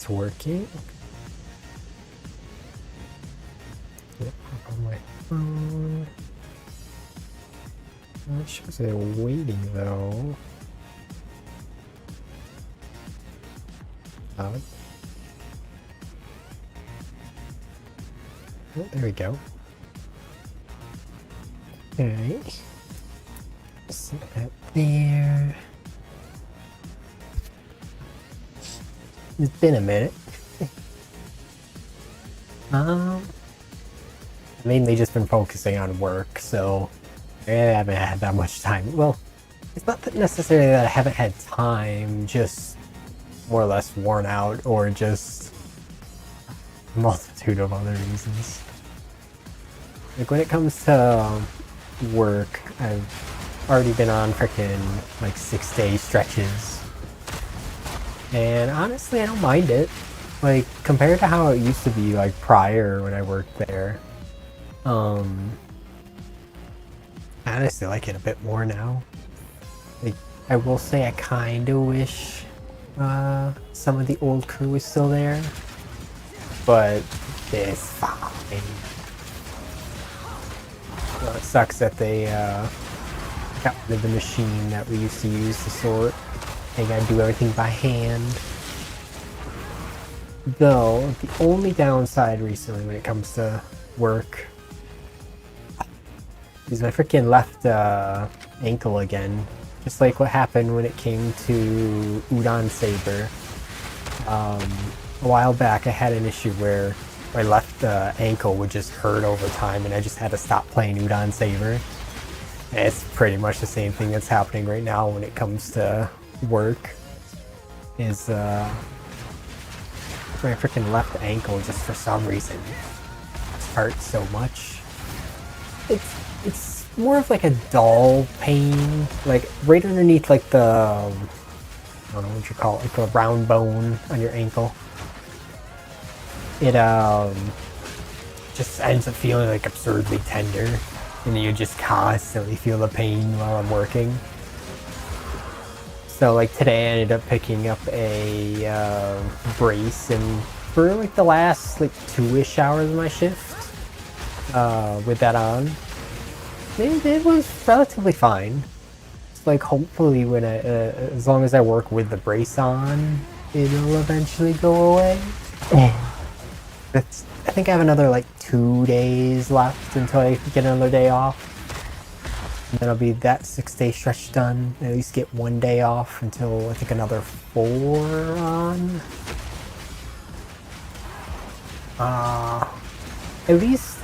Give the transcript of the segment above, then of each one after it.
it's working. On my phone. It shows they're waiting though. Oh, there we go. Okay. Set that there. It's been a minute. Mainly just been focusing on work, so I haven't had that much time. Well, it's not that necessarily that I haven't had time, just more or less worn out, or just a multitude of other reasons. Like when it comes to work, I've already been on freaking like 6-day stretches. And honestly, I don't mind it. Like, compared to how it used to be, like, prior when I worked there. I honestly like it a bit more now. Like, I will say I kinda wish some of the old crew was still there. But it's fine. Well, it sucks that they got rid of the machine that we used to use to sort. They gotta do everything by hand. Though, the only downside recently when it comes to work is my freaking left ankle again. Just like what happened when it came to Udon Saber. A while back I had an issue where my left ankle would just hurt over time and I just had to stop playing Udon Saber. And it's pretty much the same thing that's happening right now when it comes to work. Is my freaking left ankle just for some reason hurts so much. It's more of like a dull pain, like right underneath like the I don't know what you call it, like the round bone on your ankle. It just ends up feeling like absurdly tender, and you just constantly feel the pain while I'm working. So like today I ended up picking up a brace, and for like the last like 2-ish hours of my shift with that on, it was relatively fine. It's like hopefully when as long as I work with the brace on, it'll eventually go away. I think I have another like 2 days left until I get another day off. And then I'll be that 6-day stretch done. At least get 1 day off until I think another 4 on. At least,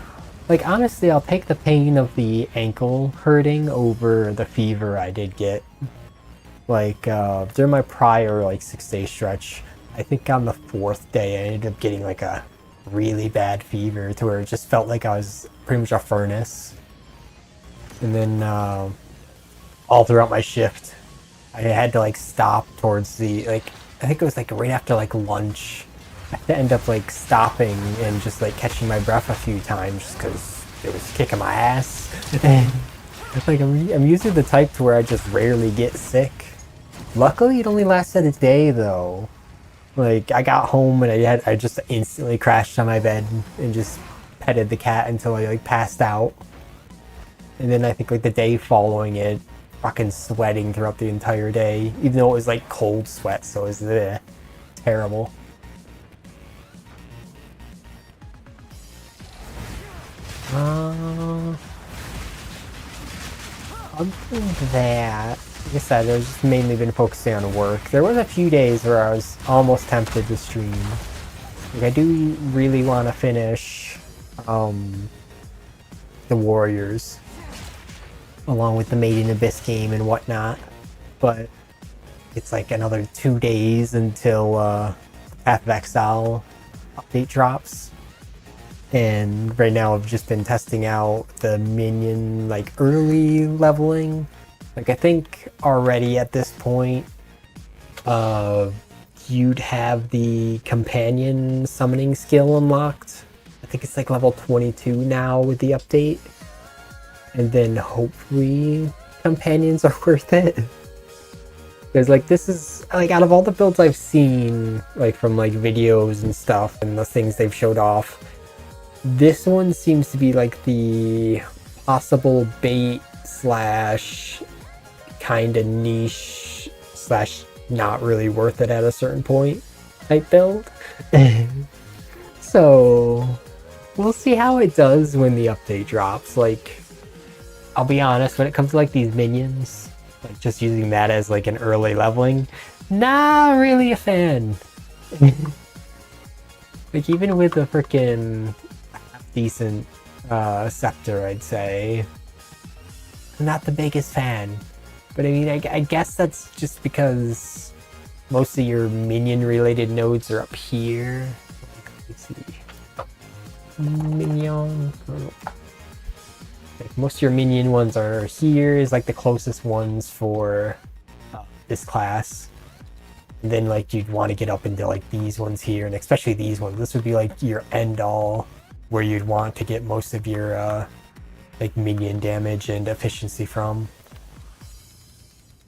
like honestly, I'll take the pain of the ankle hurting over the fever I did get. Like during my prior like 6-day stretch, I think on the 4th day I ended up getting like a really bad fever to where it just felt like I was pretty much a furnace. And then all throughout my shift I had to like stop towards the like I think it was like right after like lunch. I had to end up like stopping and just like catching my breath a few times just because it was kicking my ass. Like I'm usually the type to where I just rarely get sick. Luckily it only lasted a day though. Like I got home and I just instantly crashed on my bed and just petted the cat until I like passed out. And then I think like the day following it, fucking sweating throughout the entire day, even though it was like cold sweat, so it was terrible. Other than that, like I said, I've just mainly been focusing on work. There was a few days where I was almost tempted to stream. Like I do really want to finish the Warriors, along with the Made in Abyss game and whatnot, but it's like another 2 days until Path of Exile update drops. And right now I've just been testing out the minion like early leveling. Like I think already at this point you'd have the companion summoning skill unlocked. I think it's like level 22 now with the update. And then hopefully companions are worth it. Because like this is like out of all the builds I've seen, like from like videos and stuff and the things they've showed off, this one seems to be like the possible bait slash kind of niche slash not really worth it at a certain point type build. So we'll see how it does when the update drops. Like, I'll be honest, when it comes to like these minions, like just using that as like an early leveling, not really a fan. Like even with a freaking decent scepter, I'd say, I'm not the biggest fan. But I mean, I guess that's just because most of your minion related nodes are up here. Let's see. Minion. Most of your minion ones are here, is like the closest ones for this class. And then like you'd want to get up into like these ones here, and especially these ones. This would be like your end all where you'd want to get most of your like minion damage and efficiency from.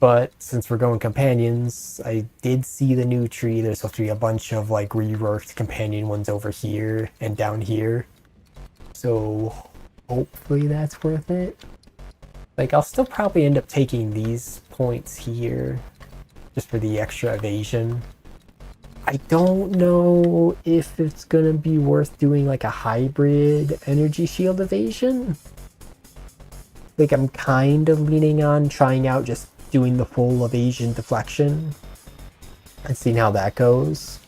But since we're going companions, I did see the new tree. There's supposed to be a bunch of like reworked companion ones over here and down here. So hopefully that's worth it. Like I'll still probably end up taking these points here just for the extra evasion. I don't know if it's gonna be worth doing like a hybrid energy shield evasion. Like I'm kind of leaning on trying out just doing the full evasion deflection and seeing how that goes.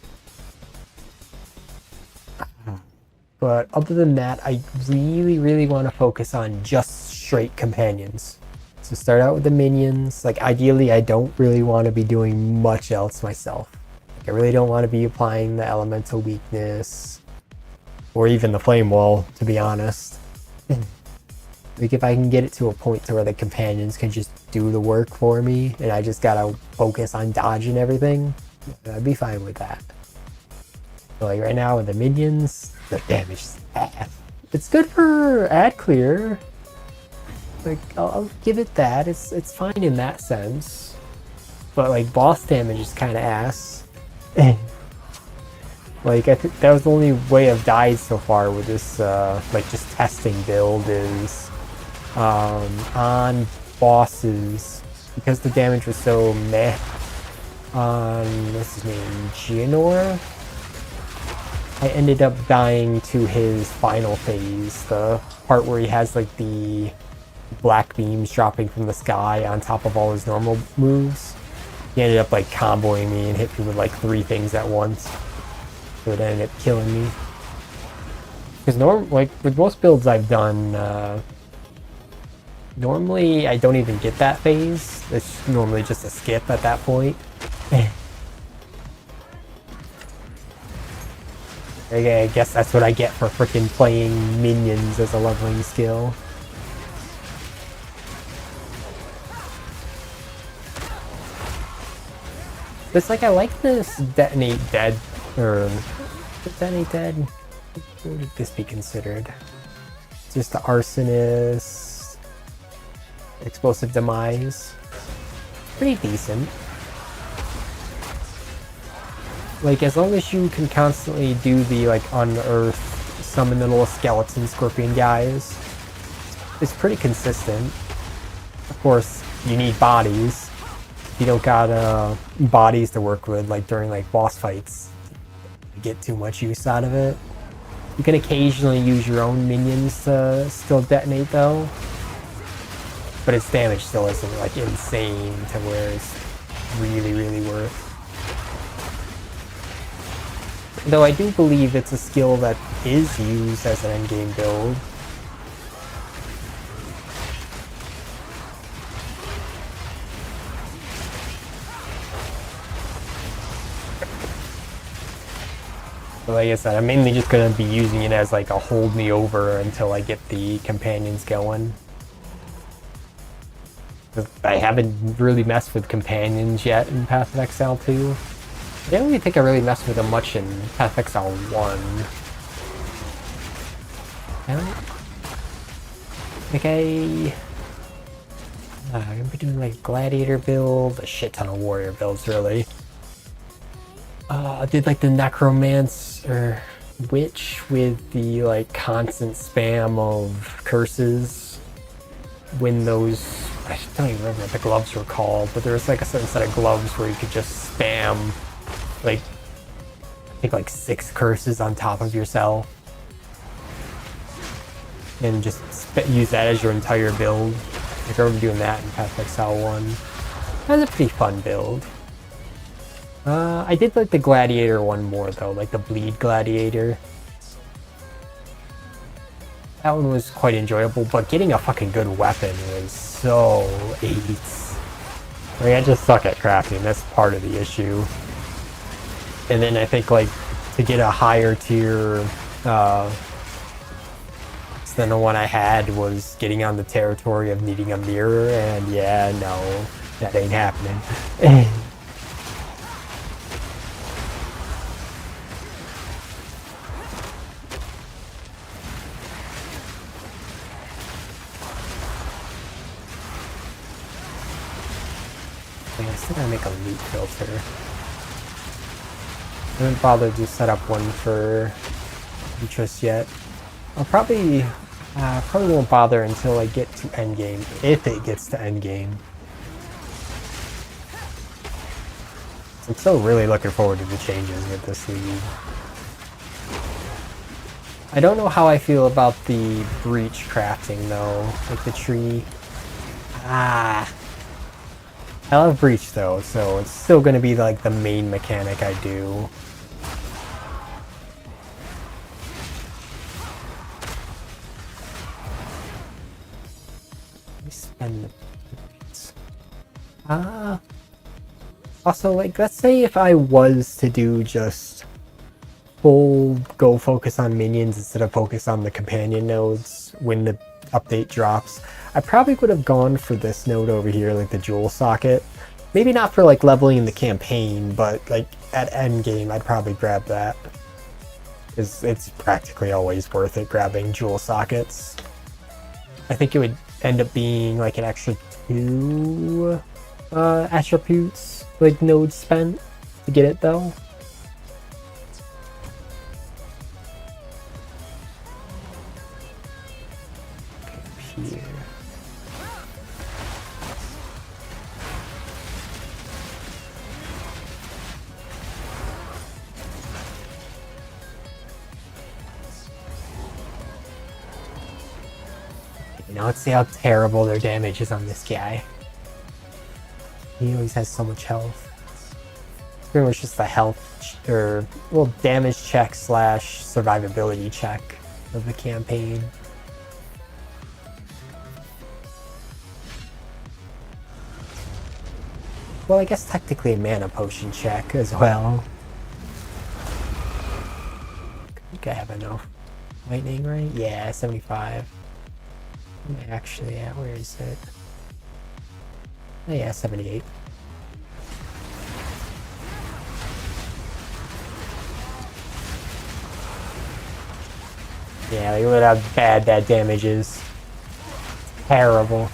But other than that, I really want to focus on just straight companions. So start out with the minions. Like ideally, I don't really want to be doing much else myself. Like, I really don't want to be applying the elemental weakness or even the flame wall, to be honest. Like if I can get it to a point to where the companions can just do the work for me and I just gotta focus on dodging everything, I'd be fine with that. So like right now with the minions, the damage is ass. It's good for ad clear. Like I'll give it that. It's fine in that sense. But like boss damage is kind of ass. Like I think that was the only way I've died so far with this like just testing build is on bosses, because the damage was so meh on what's his name, Gianor. I ended up dying to his final phase, the part where he has like the black beams dropping from the sky on top of all his normal moves. He ended up like comboing me and hit me with like 3 things at once, so it ended up killing me. Because like with most builds I've done, normally I don't even get that phase. It's normally just a skip at that point. Okay, I guess that's what I get for freaking playing minions as a leveling skill. It's like I like this detonate dead, or detonate dead. What would this be considered? Just the arsonist, explosive demise. Pretty decent. Like as long as you can constantly do the like unearth, summon the little skeleton scorpion guys, it's pretty consistent. Of course, you need bodies. If you don't got bodies to work with, like during like boss fights, you get too much use out of it. You can occasionally use your own minions to still detonate though, but its damage still isn't like insane to where it's really worth. Though I do believe it's a skill that is used as an endgame build. But like I said, I'm mainly just going to be using it as like a hold me over until I get the companions going. I haven't really messed with companions yet in Path of Exile 2. I don't really think I really messed with them much in Path of Exile 1. Like I'm gonna be doing like gladiator build, a shit ton of warrior builds really. I did like the necromancer witch with the like constant spam of curses when those, I don't even remember what the gloves were called, but there was like a certain set of gloves where you could just spam like I think like 6 curses on top of yourself and just use that as your entire build. Like I remember doing that in Path Exile 1. That was a pretty fun build. I did like the gladiator one more though, like the bleed gladiator. That one was quite enjoyable, but getting a fucking good weapon was so AIDS. Like I just suck at crafting, that's part of the issue. And then I think like to get a higher tier than the one I had was getting on the territory of needing a mirror, and yeah, no, that ain't happening. I still gotta make a loot filter. I haven't bothered to set up one for interest yet. I'll probably won't bother until I get to endgame, if it gets to endgame. I'm still really looking forward to the changes with this league. I don't know how I feel about the breach crafting though, like the tree. I love breach though, so it's still gonna be like the main mechanic I do. Also, like, let's say if I was to do just full go focus on minions instead of focus on the companion nodes when the update drops, I probably would have gone for this node over here, like the jewel socket. Maybe not for like leveling in the campaign, but like at endgame I'd probably grab that. Because it's practically always worth it grabbing jewel sockets. I think it would end up being like an extra 2 attributes, like nodes spent to get it though. Okay, here. Now let's see how terrible their damage is on this guy. He always has so much health. It's pretty much just the health, or well, damage check / survivability check of the campaign. Well, I guess technically a mana potion check as well. I think I have enough. Lightning, right? Yeah, 75. Actually, yeah, where is it? Oh yeah, 78. Yeah, look at how bad that damage is. Terrible.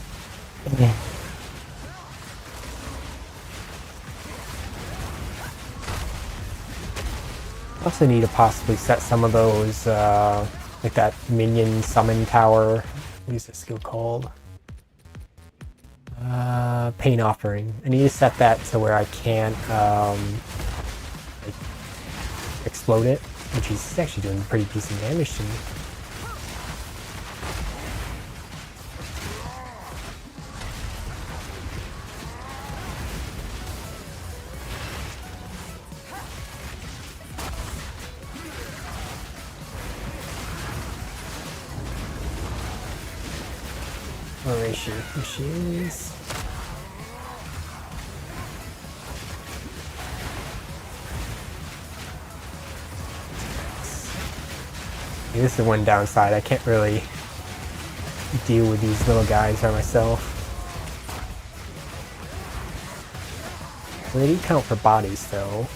Also need to possibly set some of those, like that minion summon tower. What is this skill called? Pain Offering. I need to set that to where I can't like, explode it, which is actually doing pretty decent damage to me. Where is she? Here she is. This is one downside. I can't really deal with these little guys by myself. Well, they do count for bodies though.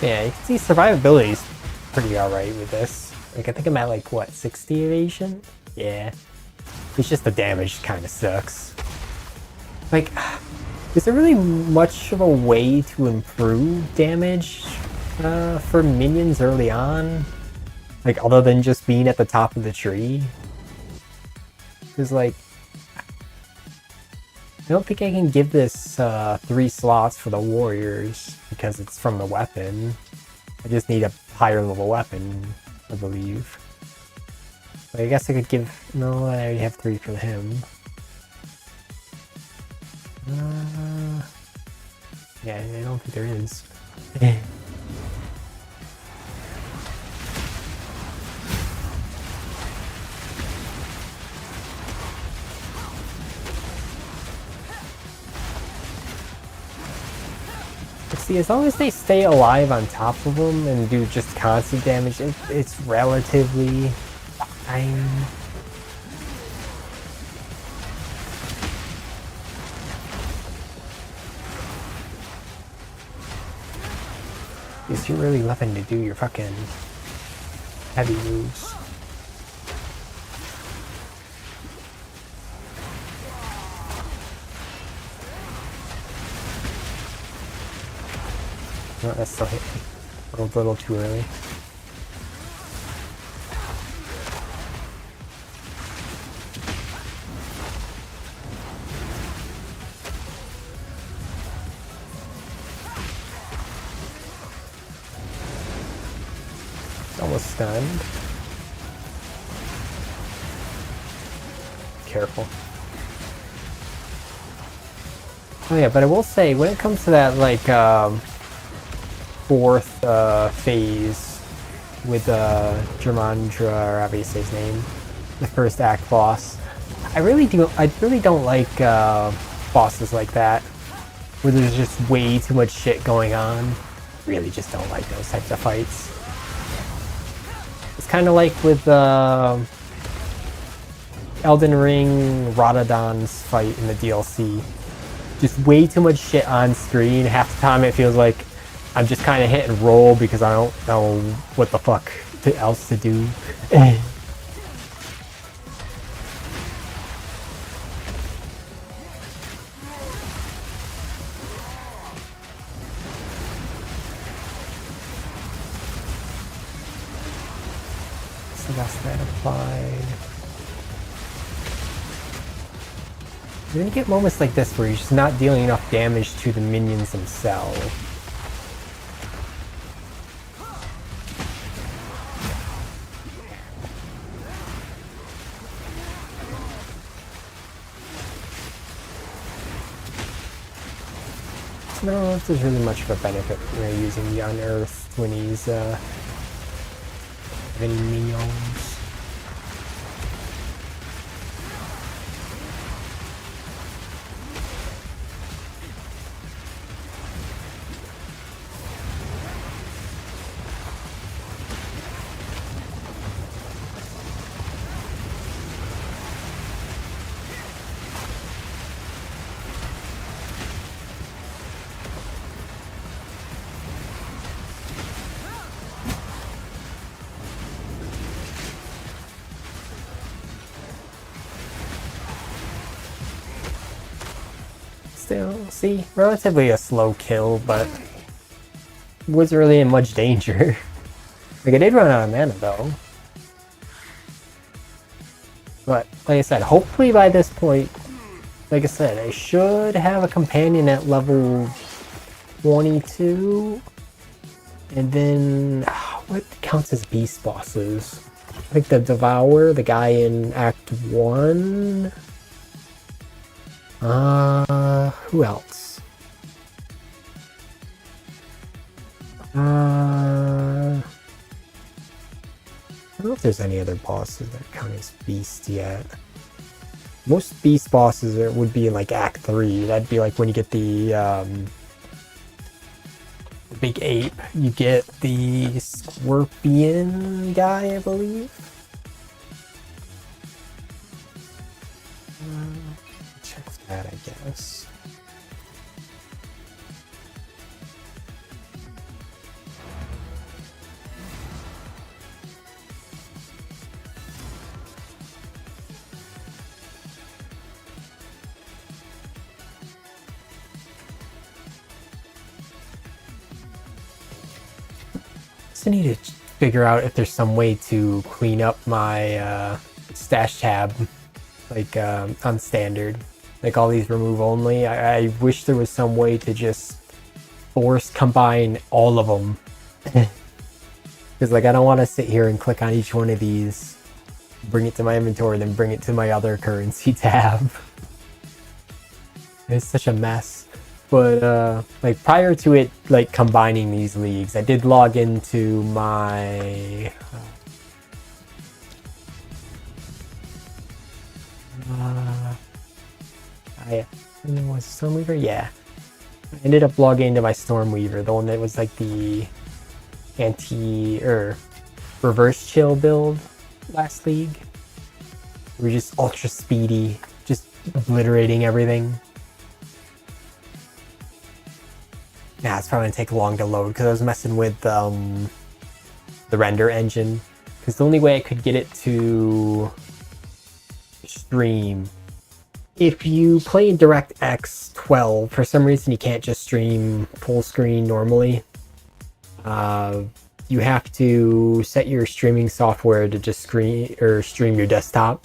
Yeah, you can see survivability is pretty alright with this. Like, I think I'm at like, what, 60 evasion? Yeah. It's just the damage kind of sucks. Like, is there really much of a way to improve damage for minions early on? Like, other than just being at the top of the tree? Because, like, I don't think I can give this 3 slots for the warriors because it's from the weapon. I just need a higher level weapon, I believe. But I guess I could give... No, I already have 3 for him. Yeah, I don't think there is. See, as long as they stay alive on top of them and do just constant damage, it's relatively fine. Because you're really loving to do your fucking heavy moves. No, that's still hit me. A little too early. Almost stunned. Careful. Oh yeah, but I will say, when it comes to that, like, 4th phase with Germandra, or however you say his name, the first act boss. I really don't like bosses like that, where there's just way too much shit going on. Really just don't like those types of fights. It's kind of like with Elden Ring Radadon's fight in the DLC. Just way too much shit on screen. Half the time it feels like I'm just kind of hit and roll because I don't know what the fuck else to do. So that's that applied. You're gonna get moments like this where you're just not dealing enough damage to the minions themselves. I don't know if there's really much of a benefit when you're using the Unearthed when he's any minions. Still, see, relatively a slow kill, but wasn't really in much danger. Like, I did run out of mana though. But, like I said, hopefully by this point, like I said, I should have a companion at level 22. And then, what counts as beast bosses? I think the Devourer, the guy in Act 1. Who else? I don't know if there's any other bosses that count as beasts yet. Most beast bosses would be in like Act 3. That'd be like when you get the big ape. You get the scorpion guy, I believe. Check that, I guess. also need to figure out if there's some way to clean up my stash tab, like on standard. Like all these remove only. I wish there was some way to just force combine all of them. Because like I don't want to sit here and click on each one of these, bring it to my inventory, then bring it to my other currency tab. It's such a mess. But like prior to it like combining these leagues, I did log into my was Stormweaver? Yeah. I ended up logging into my Stormweaver, the one that was like the reverse chill build last league. We were just ultra speedy, just obliterating everything. Nah, it's probably gonna take long to load because I was messing with the render engine. Because the only way I could get it to stream, if you play in DirectX 12, for some reason you can't just stream full screen normally. You have to set your streaming software to just stream your desktop.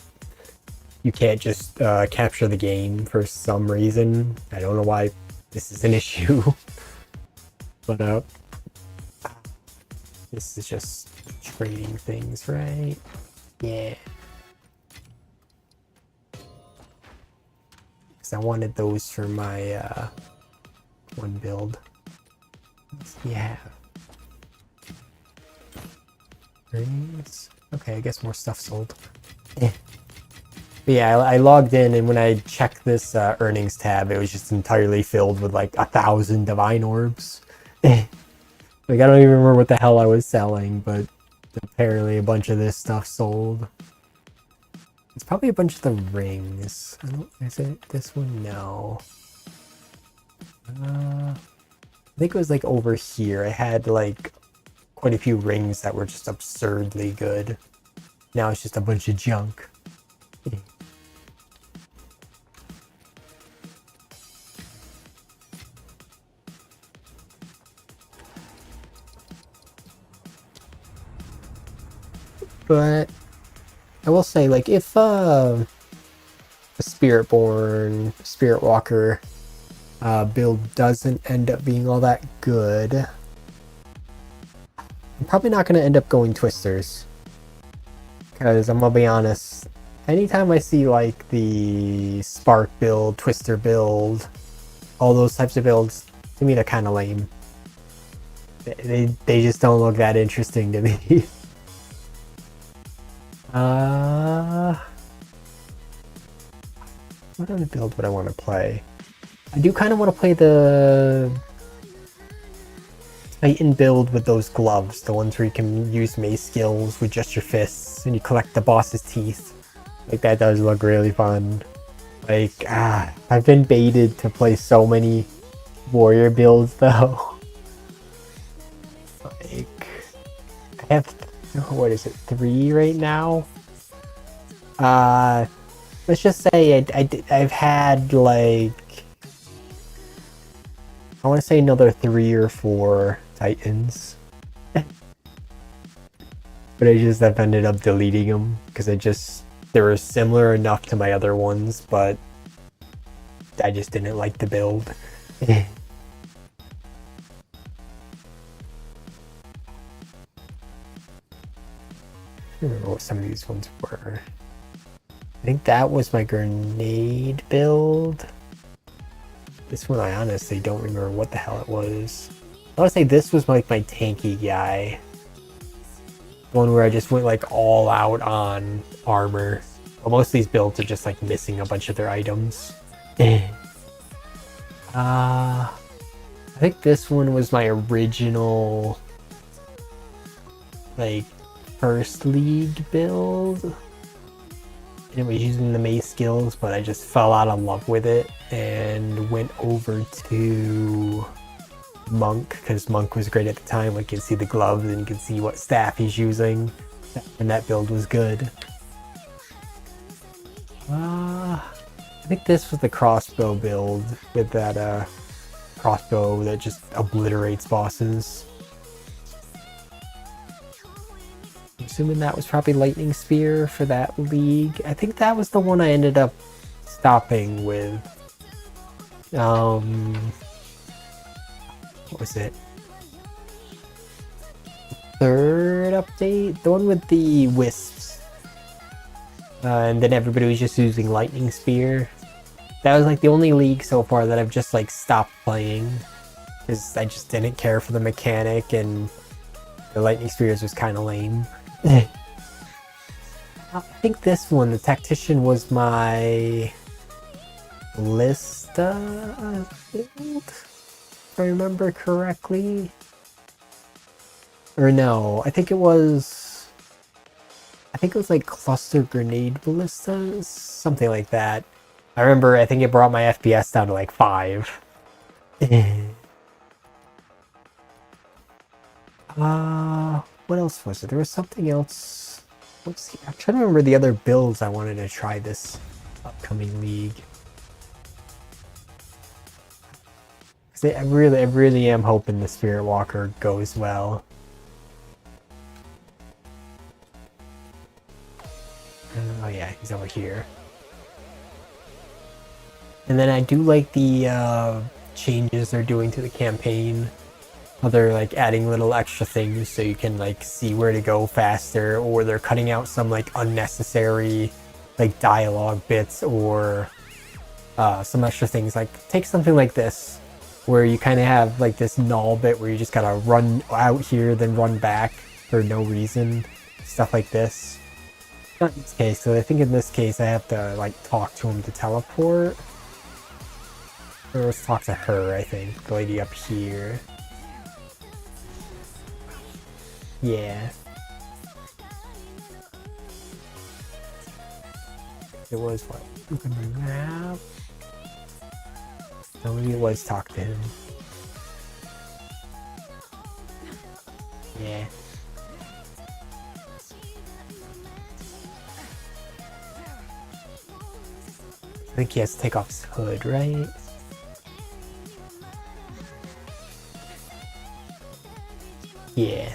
You can't just capture the game for some reason. I don't know why this is an issue. But this is just trading things, right? Yeah. Because I wanted those for my one build. Yeah. Rings. Okay, I guess more stuff sold. But yeah, I logged in, and when I checked this earnings tab, it was just entirely filled with like 1,000 divine orbs. Like I don't even remember what the hell I was selling, but apparently a bunch of this stuff sold. It's probably a bunch of the rings. Is it this one? No. I think it was like over here. I had like quite a few rings that were just absurdly good. Now it's just a bunch of junk. But I will say, like, if a Spiritborn, Spirit Walker build doesn't end up being all that good, I'm probably not going to end up going Twisters. Because I'm going to be honest, anytime I see, like, the Spark build, Twister build, all those types of builds, to me they're kind of lame. They just don't look that interesting to me. What other build would I want to play? I do kind of want to play the Titan build with those gloves, the ones where you can use mace skills with just your fists and you collect the boss's teeth. Like that does look really fun. Like, I've been baited to play so many warrior builds though. Like, I have, what is it, 3 right now? Let's just say I've had like, I want to say another 3 or 4 Titans. But I've ended up deleting them because they were similar enough to my other ones, but I just didn't like the build. I don't remember what some of these ones were. I think that was my grenade build. This one I honestly don't remember what the hell it was. I want to say this was like my tanky guy. The one where I just went like all out on armor. But most of these builds are just like missing a bunch of their items. I think this one was my original like first league build. It was using the mace skills, but I just fell out of love with it and went over to Monk because Monk was great at the time. Like you can see the gloves and you can see what staff he's using, and that build was good. I think this was the crossbow build with that crossbow that just obliterates bosses. assuming that was probably Lightning Spear for that league. I think that was the one I ended up stopping with. What was it? Third update? The one with the wisps. And then everybody was just using Lightning Spear. That was like the only league so far that I've just like stopped playing. Because I just didn't care for the mechanic and the Lightning Spears was kind of lame. I think this one, the Tactician, was my Lista build, if I remember correctly. Or no, I think it was like Cluster Grenade Ballistas, something like that. I remember, I think it brought my FPS down to like 5. What else was it? There was something else. Let's see. I'm trying to remember the other builds I wanted to try this upcoming league. I really am hoping the Spirit Walker goes well. Oh yeah, he's over here. And then I do like the changes they're doing to the campaign. How they're like adding little extra things so you can like see where to go faster, or they're cutting out some like unnecessary like dialogue bits, or some extra things. Like take something like this, where you kind of have like this null bit where you just gotta run out here then run back for no reason. Stuff like this. Not in this case, so I think in this case I have to like talk to him to teleport. Or let's talk to her, I think. The lady up here. Yeah. It was what? Open my map. No, maybe it was talk to him. Yeah. I think he has to take off his hood, right? Yeah.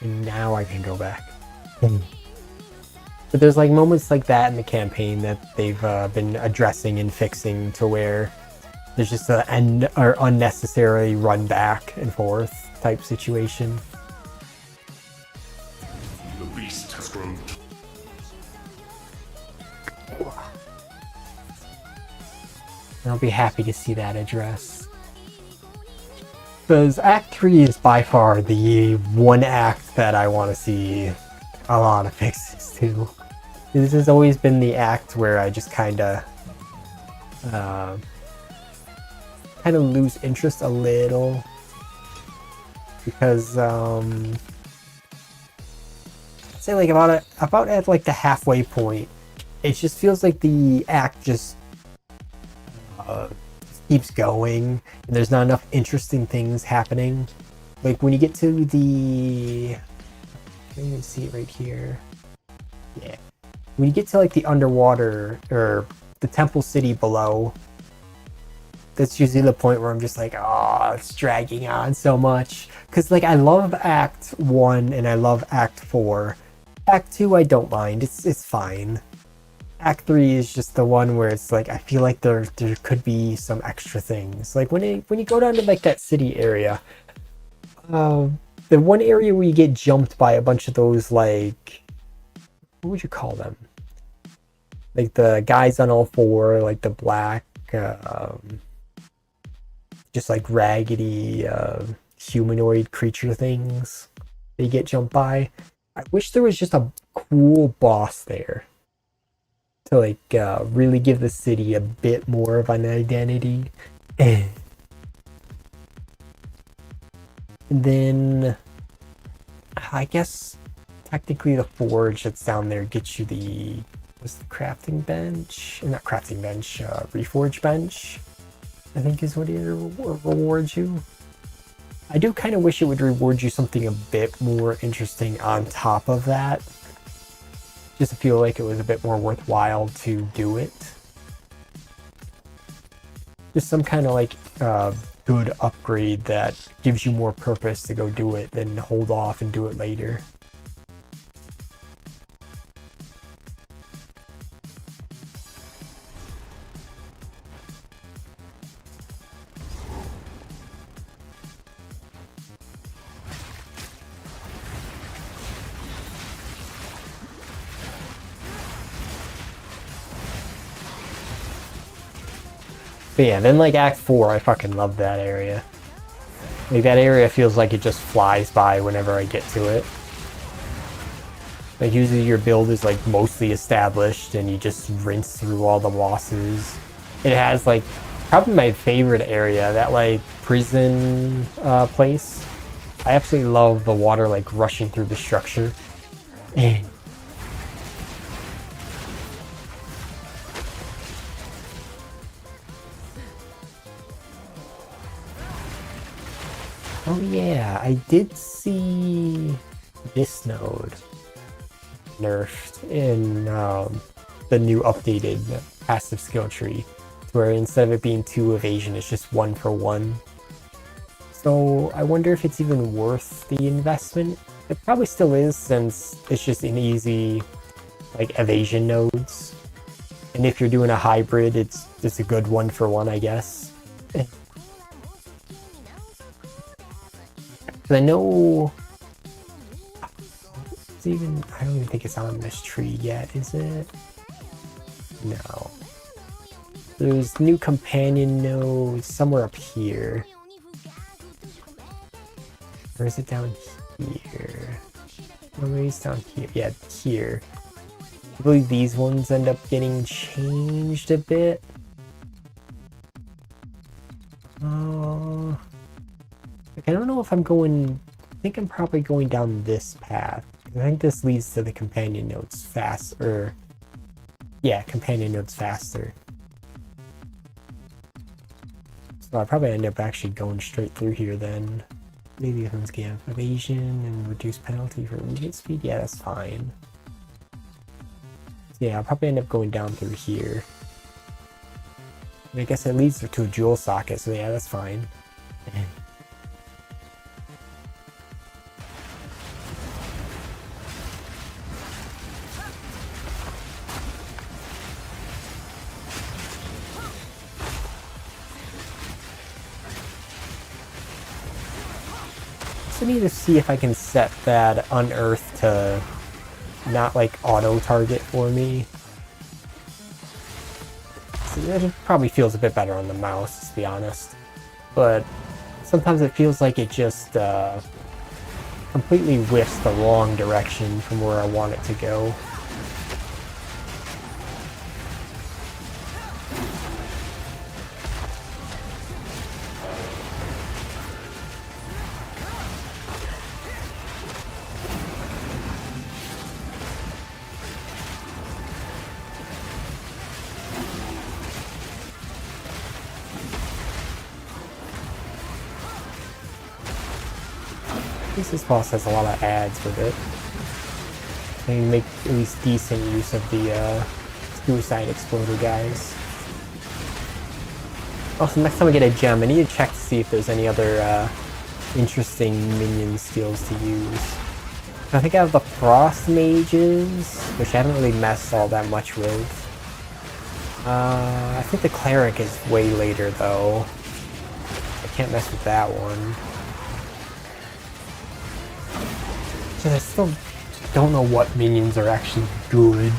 And now I can go back. But there's like moments like that in the campaign that they've been addressing and fixing to where there's just an unnecessary run back and forth type situation. The beast has grown. I'll be happy to see that addressed. Because Act 3 is by far the one act that I want to see a lot of fixes to. This has always been the act where I just kind of lose interest a little. Because I'd say like about at like the halfway point, it just feels like the act just keeps going and there's not enough interesting things happening. Like when you get to the, can you see it right here? Yeah. When you get to like the underwater or the temple city below, that's usually the point where I'm just like, oh, it's dragging on so much. Because like I love Act 1 and I love Act 4. Act 2 I don't mind, it's fine. Act 3 is just the one where it's like I feel like there could be some extra things. Like when you go down to like that city area, the one area where you get jumped by a bunch of those, like, what would you call them? Like the guys on all four, like the black, just like raggedy humanoid creature things that you get jumped by. I wish there was just a cool boss there to like really give the city a bit more of an identity. And then I guess technically the forge that's down there gets you the, what's the crafting bench? Not crafting bench, reforge bench, I think is what it rewards you. I do kind of wish it would reward you something a bit more interesting on top of that. just to feel like it was a bit more worthwhile to do it. Just some kind of like good upgrade that gives you more purpose to go do it than hold off and do it later. But yeah, then like Act 4, I fucking love that area. Like that area feels like it just flies by whenever I get to it. Like usually your build is like mostly established and you just rinse through all the bosses. It has like probably my favorite area, that like prison place. I absolutely love the water like rushing through the structure. Oh yeah, I did see this node nerfed in the new updated passive skill tree, where instead of it being 2 evasion, it's just 1 for 1. So I wonder if it's even worth the investment. It probably still is, since it's just an easy like evasion nodes. And if you're doing a hybrid, it's just a good 1 for 1, I guess. I know it's even, I don't even think it's on this tree yet, is it? No. There's new companion nodes somewhere up here. Or is it down here? Oh, maybe it's down here. Yeah, here. I believe these ones end up getting changed a bit. I don't know if I'm going... I think I'm probably going down this path. I think this leads to the companion nodes faster. Yeah, companion nodes faster. So I'll probably end up actually going straight through here then. Maybe this one's give evasion and reduce penalty for movement speed. Yeah, that's fine. So yeah, I'll probably end up going down through here. And I guess it leads to a jewel socket, so yeah, that's fine. I need to see if I can set that unearth to not like auto target for me. So it probably feels a bit better on the mouse, to be honest. But sometimes it feels like it just completely whiffs the wrong direction from where I want it to go. This boss has a lot of ads with it. I can make at least decent use of the suicide exploder guys. Also, next time I get a gem, I need to check to see if there's any other interesting minion skills to use. I think I have the frost mages, which I haven't really messed all that much with. I think the cleric is way later though. I can't mess with that one. I still don't know what minions are actually good.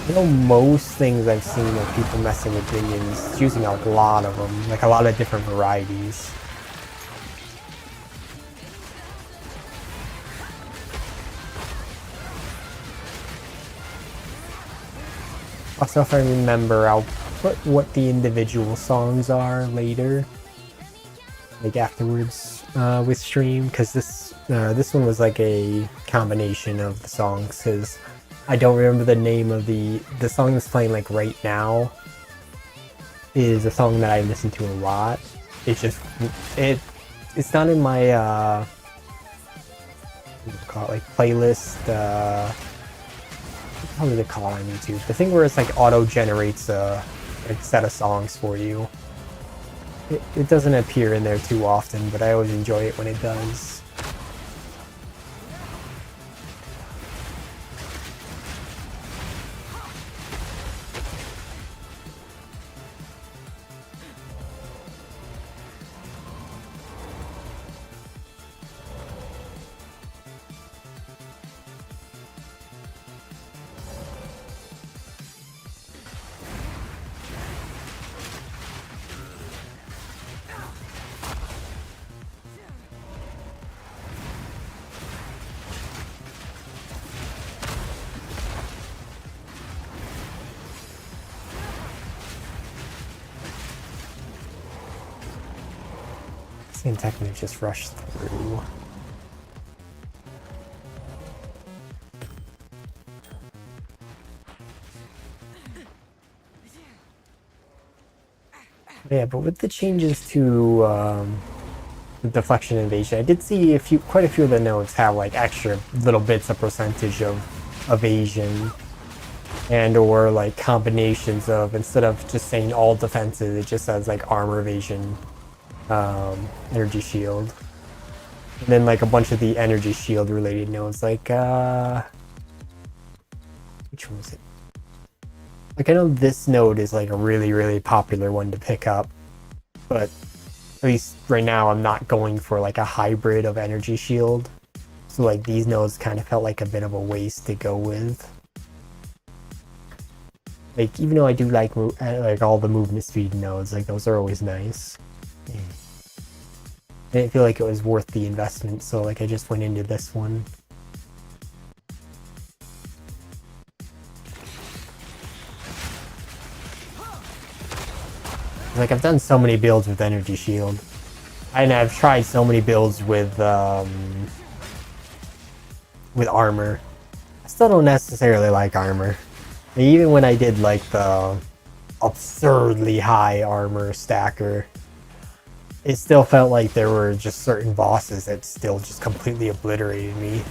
I know most things I've seen of people messing with minions, using a lot of them, like a lot of different varieties. Also, if I remember, I'll put what the individual songs are later, like afterwards with stream, because this one was like a combination of the songs, because I don't remember the name of the song that's playing like right now is a song that I listen to a lot. It's just it's not in my what do you call it, like playlist How did it call on YouTube? The thing where it's like auto generates a set of songs for you. It doesn't appear in there too often, but I always enjoy it when it does. And technically just rushed through. Yeah, but with the changes to the deflection invasion, I did see quite a few of the notes have like extra little bits of percentage of evasion, and or like combinations of, instead of just saying all defenses, it just says like armor evasion, energy shield, and then like a bunch of the energy shield related nodes, like which one was it? Like, I know this node is like a really popular one to pick up, but at least right now I'm not going for like a hybrid of energy shield, so like these nodes kind of felt like a bit of a waste to go with. Like, even though I do like all the movement speed nodes, like those are always nice. I didn't feel like it was worth the investment, so like I just went into this one. Like, I've done so many builds with energy shield, and I've tried so many builds with armor. I still don't necessarily like armor. And even when I did like the absurdly high armor stacker, it still felt like there were just certain bosses that still just completely obliterated me.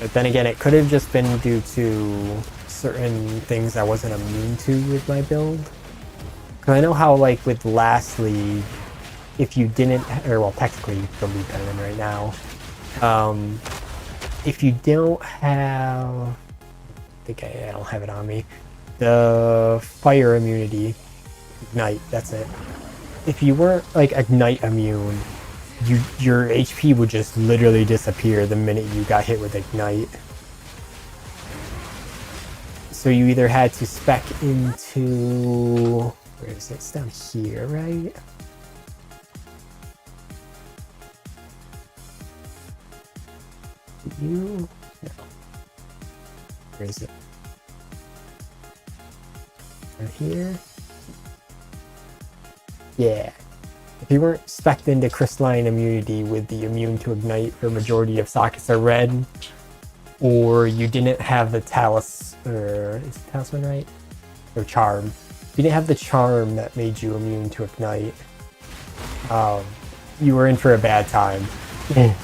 But then again, it could have just been due to certain things I wasn't immune to with my build. Because I know how, like, with last league, if you didn't, or well, technically the league I'm in right now, if you don't have, I think I don't have it on me, the fire immunity, ignite, that's it. If you weren't like ignite immune, your HP would just literally disappear the minute you got hit with ignite. So you either had to spec into, where is it? It's down here, right? No. Where is it? Right here? Yeah. If you weren't spec'd into crystalline immunity with the immune to ignite for majority of sockets are red, or you didn't have the or is it talisman right? Or charm. If you didn't have the charm that made you immune to ignite, you were in for a bad time. The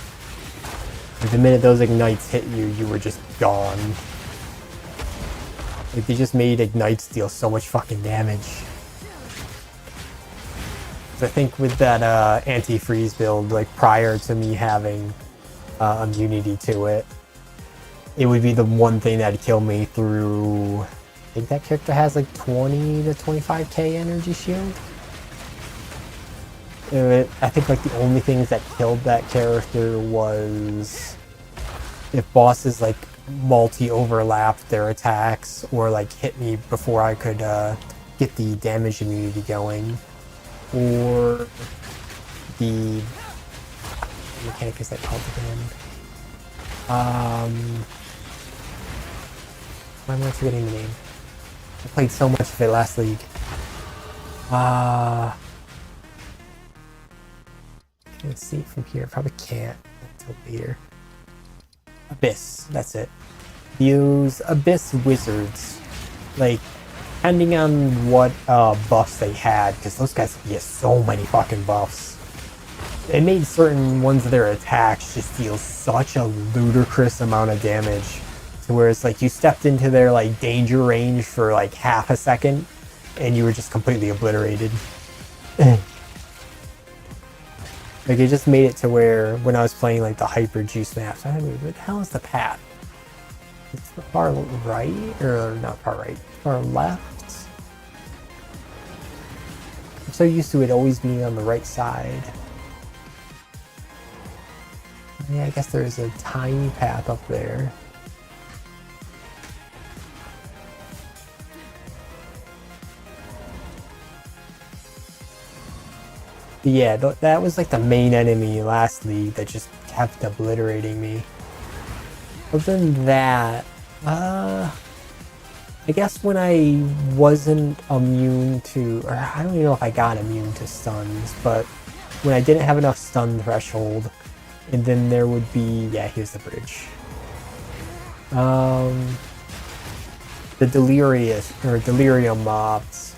minute those ignites hit you, you were just gone. Like, they just made ignites deal so much fucking damage. I think with that anti-freeze build, like prior to me having immunity to it, it would be the one thing that'd kill me through. I think that character has like 20 to 25k energy shield. I think like the only things that killed that character was if bosses like multi-overlapped their attacks or like hit me before I could get the damage immunity going, or the mechanic is that called again? Why am I forgetting the name? I played so much of it last league. Can't see it from here. Probably can't until later. Abyss, that's it. Use Abyss wizards, like, depending on what buffs they had, because those guys get so many fucking buffs. it made certain ones of their attacks just deal such a ludicrous amount of damage, to where it's like you stepped into their like danger range for like half a second, and you were just completely obliterated. Like it just made it to where when I was playing like the hyper juice maps, I mean, what the hell is the path? It's the far right, or not far right, far left. I'm so used to it always being on the right side. Yeah, I guess there's a tiny path up there. But yeah, that was like the main enemy last league that just kept obliterating me. Other than that, I guess when I wasn't immune to, or I don't even know if I got immune to stuns, but when I didn't have enough stun threshold, and then there would be, yeah, here's the bridge. The delirium mobs.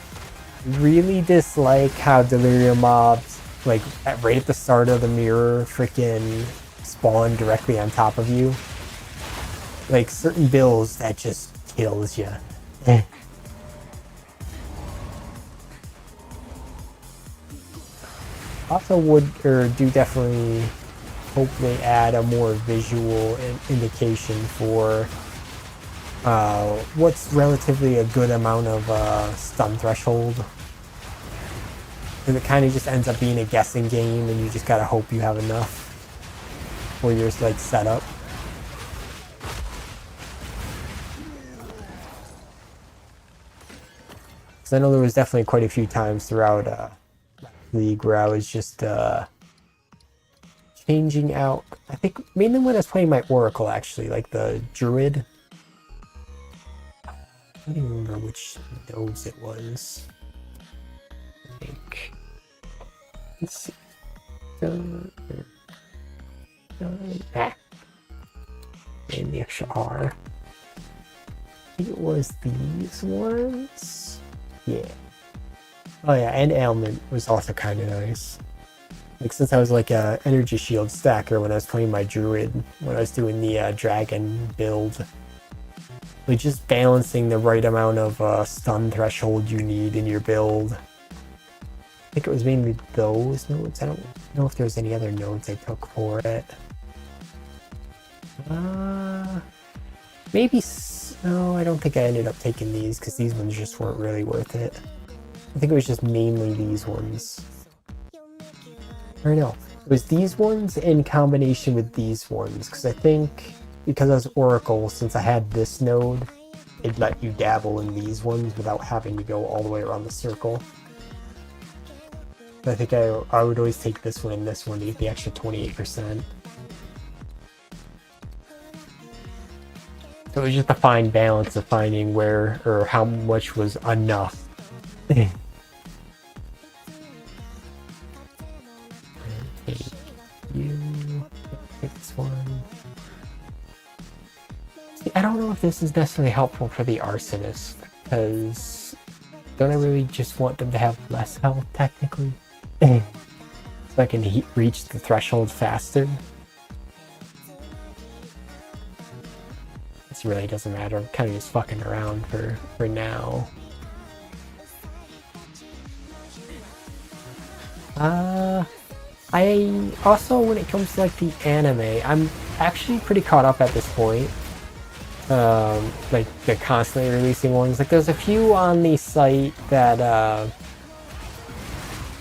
Really dislike how delirium mobs, like right at the start of the mirror, freaking spawn directly on top of you. Like certain builds that just kills you. Also do definitely hopefully add a more visual indication for what's relatively a good amount of stun threshold. And it kind of just ends up being a guessing game, and you just gotta hope you have enough for your like setup. Because I know there was definitely quite a few times throughout League where I was just changing out, I think mainly when I was playing my Oracle, actually, like the Druid. I don't even remember which nodes it was. I think. Let's see. And the extra R. I think it was these ones. Yeah. Oh yeah, and ailment was also kind of nice. Like since I was like a energy shield stacker when I was playing my druid, when I was doing the dragon build, like just balancing the right amount of stun threshold you need in your build. I think it was mainly those nodes. I don't know if there's any other nodes I took for it. Maybe. No, I don't think I ended up taking these because these ones just weren't really worth it. I think it was just mainly these ones. Or no, it was these ones in combination with these ones, because I think because I was Oracle, since I had this node, it'd let you dabble in these ones without having to go all the way around the circle. I think I would always take this one and this one to get the extra 28%. So it was just a fine balance of finding where or how much was enough. Take you. Take this one. See, I don't know if this is necessarily helpful for the arsonist, because don't I really just want them to have less health technically? So I can reach the threshold faster. This really doesn't matter. I'm kind of just fucking around for now. I also, when it comes to like the anime, I'm actually pretty caught up at this point. Like they're constantly releasing ones. Like there's a few on the site that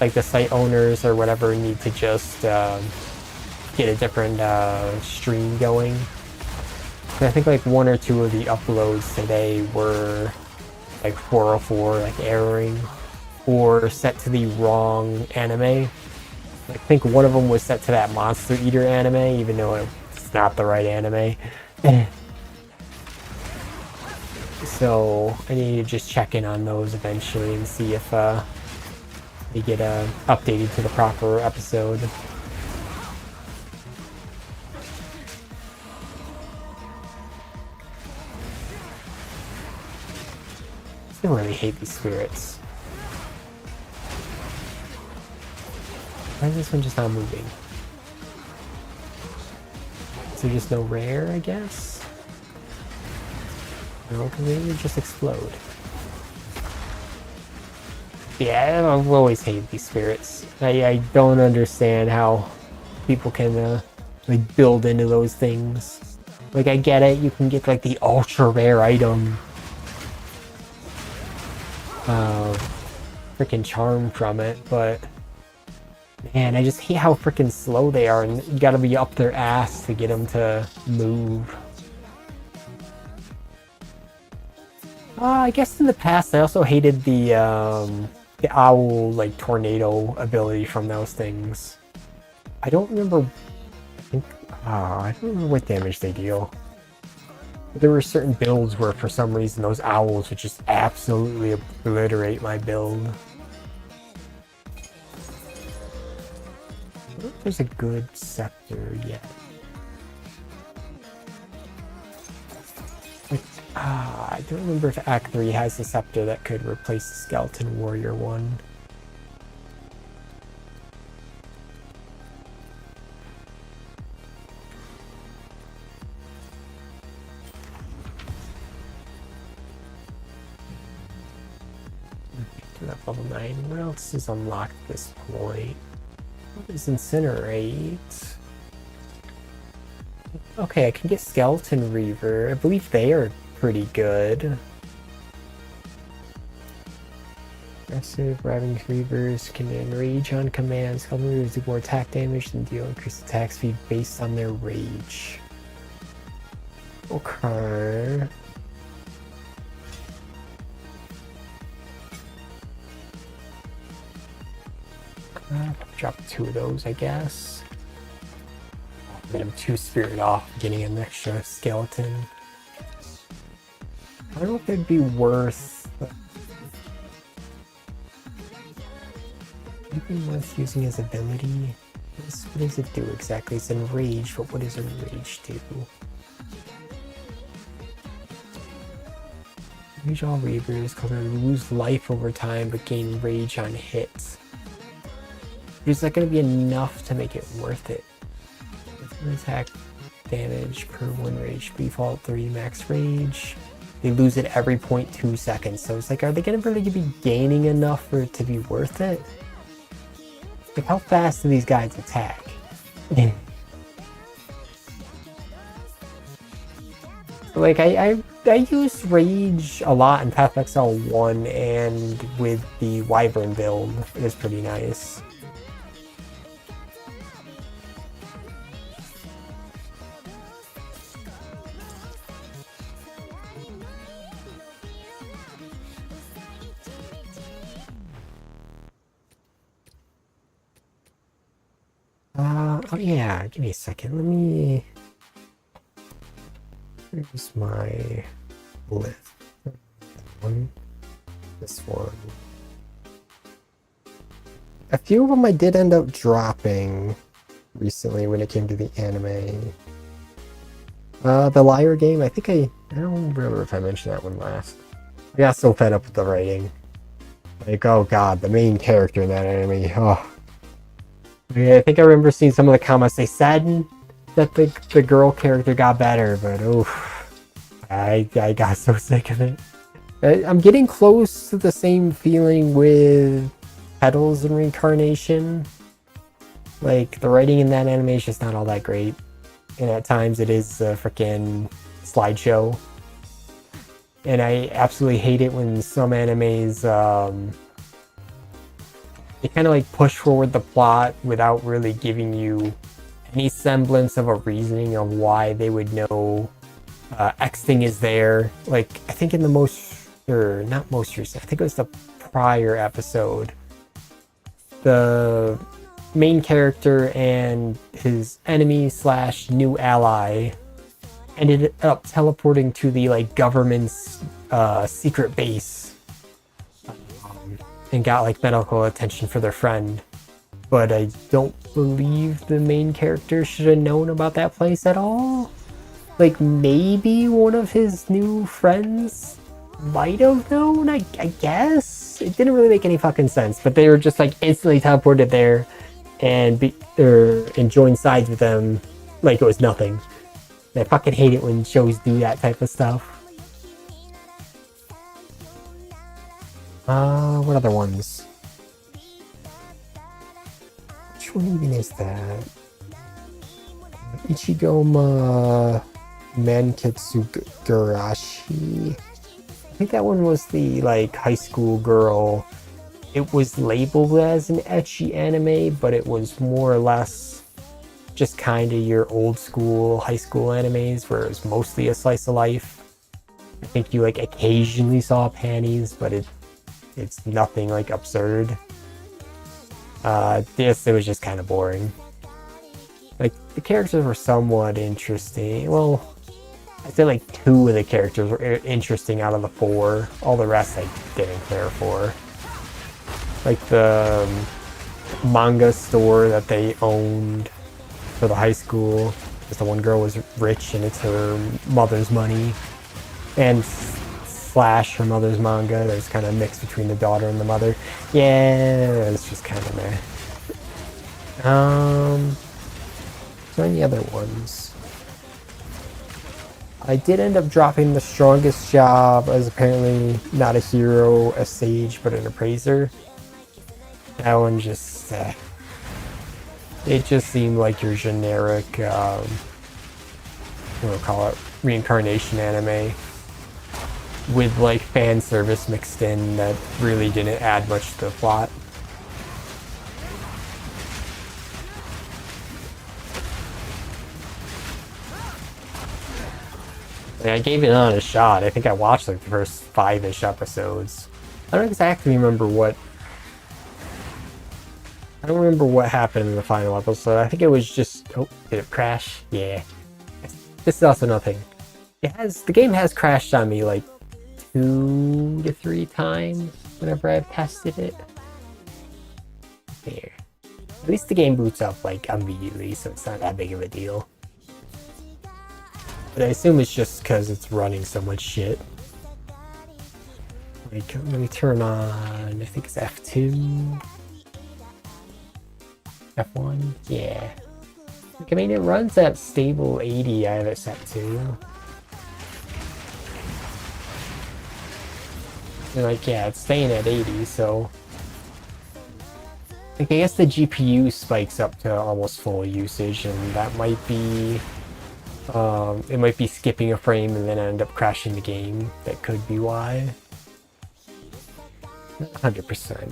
like the site owners or whatever need to just get a different stream going. I think like one or two of the uploads today were like 404, like erroring, or set to the wrong anime. I think one of them was set to that Monster Eater anime, even though it's not the right anime. So I need to just check in on those eventually and see if they get updated to the proper episode. I really hate these spirits. Why is this one just not moving? Is there just no rare, I guess? No, because they would just explode. Yeah, I've always hated these spirits. I don't understand how people can like build into those things. Like, I get it, you can get like the ultra rare item freaking charm from it, but man, I just hate how freaking slow they are, and you gotta be up their ass to get them to move. I guess in the past I also hated the owl like tornado ability from those things. I don't remember. I don't remember what damage they deal. But there were certain builds where for some reason those owls would just absolutely obliterate my build. I don't know if there's a good scepter yet. I don't remember if Act 3 has a scepter that could replace the Skeleton Warrior one. Level 9. What else is unlocked at this point? What is Incinerate? Okay, I can get Skeleton Reaver. I believe they are pretty good. Aggressive Raving Reavers can enrage on command. Skeleton Reavers do more attack damage and deal increased attack speed based on their rage. Okay. Drop 2 of those, I guess. Then I'm 2 spirit off, getting an extra skeleton. I don't know if it'd be worth using his ability. What does it do exactly? It's enraged, but what does enrage do? Enrage all Reavers, because they lose life over time but gain rage on hits. Is that going to be enough to make it worth it? Attack damage per 1 rage, default 3 max rage. They lose it every 0.2 seconds, so it's like, are they going to really be gaining enough for it to be worth it? Like, how fast do these guys attack? Like, I used rage a lot in Path of Exile 1, and with the Wyvern build, it was pretty nice. Oh yeah, give me a second. Let me... Here's my list. This one. A few of them I did end up dropping recently when it came to the anime. The Liar game, I think I don't remember if I mentioned that one last. I got so fed up with the writing. Like, oh god, the main character in that anime, oh. Yeah, I think I remember seeing some of the comments. They said that the girl character got better, but I got so sick of it. I'm getting close to the same feeling with Petals and Reincarnation. Like, the writing in that anime is just not all that great. And at times it is a freaking slideshow. And I absolutely hate it when some animes, they kind of like push forward the plot without really giving you any semblance of a reasoning of why they would know X thing is there. Like, I think in the not most recent, I think it was the prior episode, the main character and his enemy / new ally ended up teleporting to the like government's secret base. And got like medical attention for their friend, but I don't believe the main character should have known about that place at all. Like, maybe one of his new friends might have known, I guess. It didn't really make any fucking sense, but they were just like instantly teleported there, and and join sides with them like it was nothing. And I fucking hate it when shows do that type of stuff. What other ones? Which one even is that? Ichigoma Manketsugurashi. I think that one was the like high school girl. It was labeled as an ecchi anime, but it was more or less just kind of your old school high school animes where it was mostly a slice of life. I think you like occasionally saw panties, but it's nothing like absurd. It was just kind of boring. Like, the characters were somewhat interesting. Well, I feel like 2 of the characters were interesting out of the 4. All the rest I didn't care for. Like the manga store that they owned for the high school. Because the one girl was rich and it's her mother's money. And slash her mother's manga. There's kind of a mix between the daughter and the mother. Yeah, it's just kind of meh. Is there any other ones? I did end up dropping The Strongest Job as apparently not a hero, a sage, but an appraiser. That one just... it just seemed like your generic, what do we call it, reincarnation anime. With like fan service mixed in that really didn't add much to the plot. I gave it on a shot. I think I watched like the first 5-ish episodes. I don't exactly remember what... I don't remember what happened in the final episode. I think it was just... Oh, did it crash? Yeah. This is also nothing. The game has crashed on me like 2 to 3 times whenever I've tested it. There. At least the game boots up like immediately, so it's not that big of a deal. But I assume it's just because it's running so much shit. Like, let me turn on, I think it's F2. F1? Yeah. Like, I mean, it runs at stable 80, I have it set to. And like, yeah, it's staying at 80, so... Like, I guess the GPU spikes up to almost full usage, and that might be... it might be skipping a frame and then end up crashing the game. That could be why. 100%.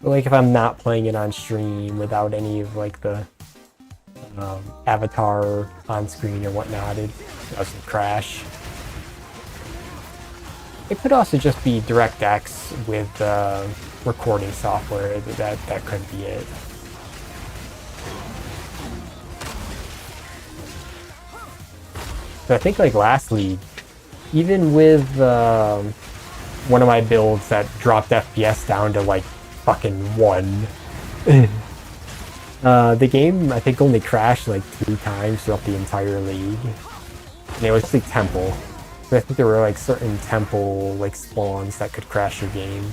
But like if I'm not playing it on stream without any of like the avatar on screen or whatnot, it doesn't crash. It could also just be DirectX with recording software. That could be it. So I think like lastly, even with one of my builds that dropped FPS down to like fucking 1, the game I think only crashed like 2 times throughout the entire league. And it was like temple. So I think there were like certain temple like spawns that could crash your game.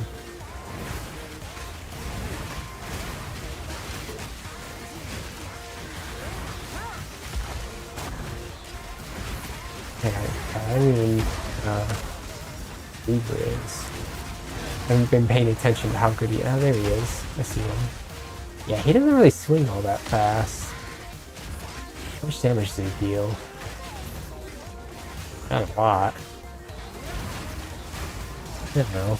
I mean, Libra is. I haven't been paying attention to how good he is. Oh, there he is. I see him. Yeah, he doesn't really swing all that fast. How much damage does he deal? Not a lot. I don't know.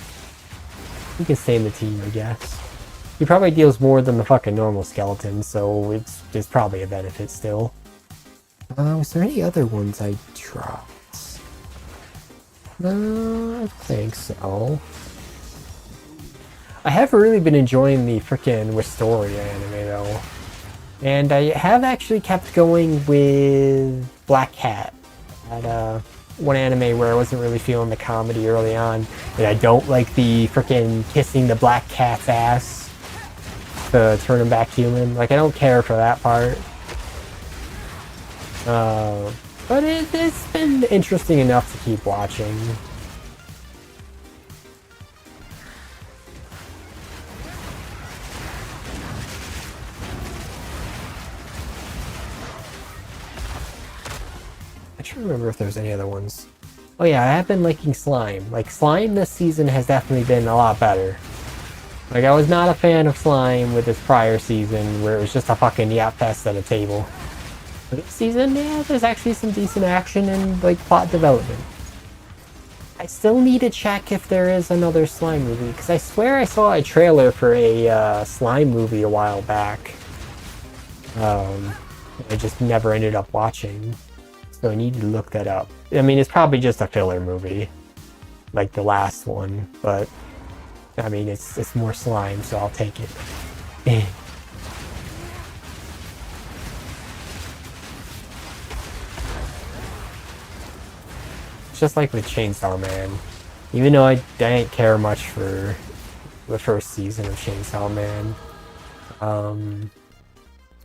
He can stay in the team, I guess. He probably deals more than the fucking normal skeleton, so it's probably a benefit still. Was there any other ones I dropped? No, I think so. I have really been enjoying the frickin' Wistoria anime though. And I have actually kept going with Black Cat. That one anime where I wasn't really feeling the comedy early on. And I don't like the frickin' kissing the black cat's ass to turn him back human. Like, I don't care for that part. But it's been interesting enough to keep watching. I try to remember if there's any other ones. Oh yeah, I have been liking slime. Like, slime this season has definitely been a lot better. Like, I was not a fan of slime with this prior season, where it was just a fucking yap fest at a table. But this season, yeah, there's actually some decent action and, like, plot development. I still need to check if there is another slime movie, because I swear I saw a trailer for a slime movie a while back. I just never ended up watching. So I need to look that up. I mean, it's probably just a filler movie, like the last one, but I mean, it's more slime, so I'll take it. It's just like with Chainsaw Man. Even though I didn't care much for the first season of Chainsaw Man,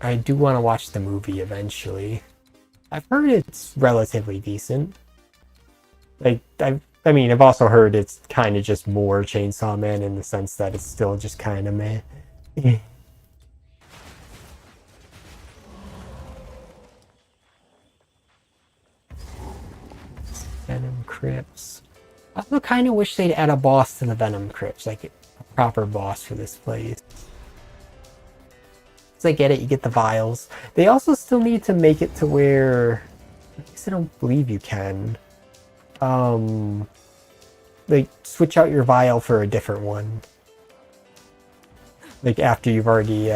I do want to watch the movie eventually. I've heard it's relatively decent. Like, I mean, I've also heard it's kind of just more Chainsaw Man in the sense that it's still just kind of meh. Venom Crypts. I also kind of wish they'd add a boss to the Venom Crypts, like a proper boss for this place. I get it, you get the vials. They also still need to make it to where, at least I don't believe you can, like, switch out your vial for a different one. Like, after you've already,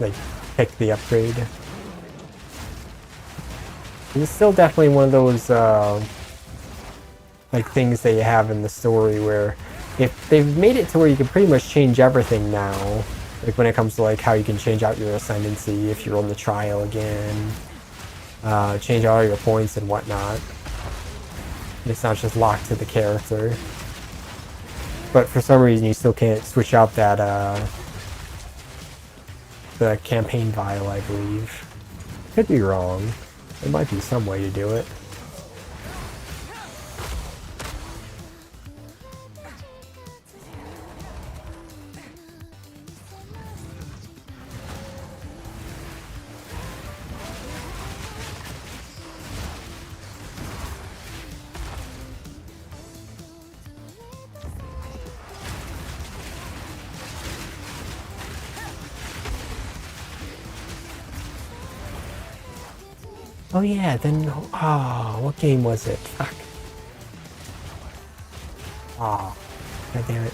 like, picked the upgrade. It's still definitely one of those, like, things that you have in the story where if they've made it to where you can pretty much change everything now, like when it comes to like how you can change out your ascendancy if you're on the trial again, change all your points and whatnot. It's not just locked to the character. But for some reason you still can't switch out that the campaign vial, I believe. Could be wrong. There might be some way to do it. Oh yeah, then, what game was it? Fuck. God damn it.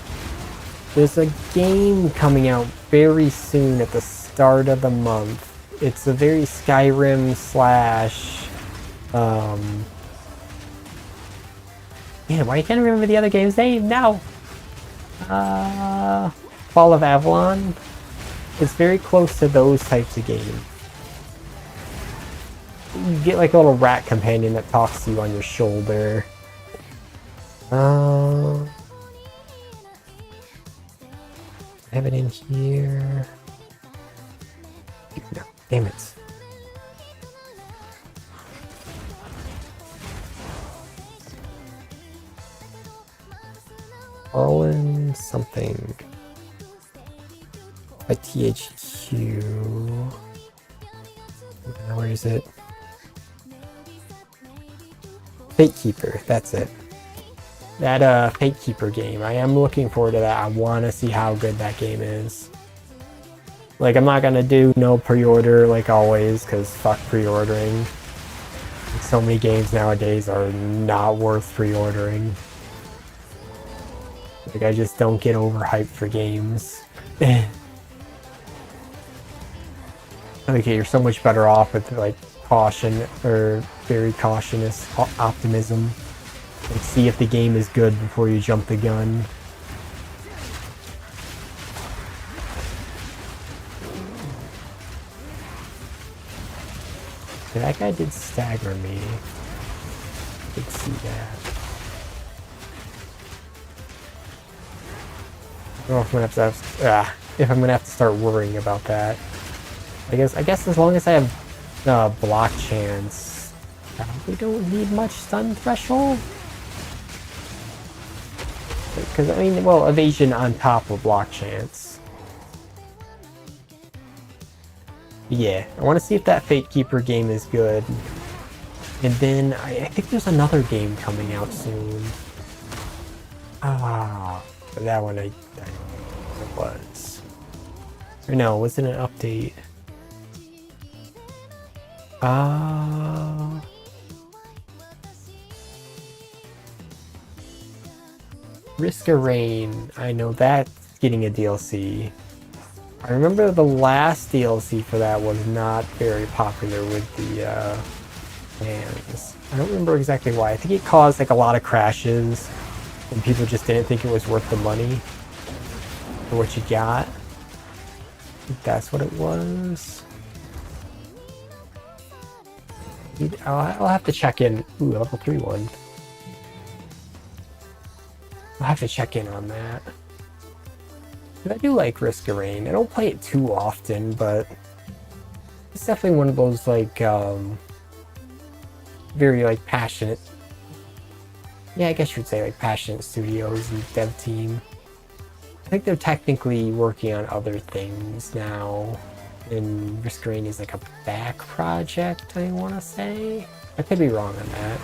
There's a game coming out very soon at the start of the month. It's a very Skyrim slash, yeah, why can't I remember the other game's name now? Fall of Avalon? It's very close to those types of games. You get like a little rat companion that talks to you on your shoulder. I have it in here. No, damn it. Fallen something. A THQ. Where is it? Fate Keeper, that's it. That Fate Keeper game, I am looking forward to that. I want to see how good that game is. Like, I'm not gonna do no pre-order like always, because fuck pre-ordering. So many games nowadays are not worth pre-ordering. Like, I just don't get overhyped for games. Okay, you're so much better off with like caution or very cautious optimism. Like, see if the game is good before you jump the gun. That guy did stagger me. I did see that. I don't know if I'm gonna have to start worrying about that. I guess as long as I have block chance, probably don't need much stun threshold. Because I mean, well, evasion on top of block chance. Yeah, I want to see if that Fate Keeper game is good. And then I think there's another game coming out soon. That one I don't know what it was. Or no, was it an update? Risk of Rain. I know that's getting a DLC. I remember the last DLC for that was not very popular with the fans. I don't remember exactly why. I think it caused like a lot of crashes and people just didn't think it was worth the money for what you got. I think that's what it was. I'll have to check in. Ooh, level 3 one. I'll have to check in on that. I do like Risk of Rain. I don't play it too often, but it's definitely one of those like very like passionate. Yeah, I guess you would say like passionate studios and dev team. I think they're technically working on other things now, and Risk of Rain is like a back project, I want to say. I could be wrong on that.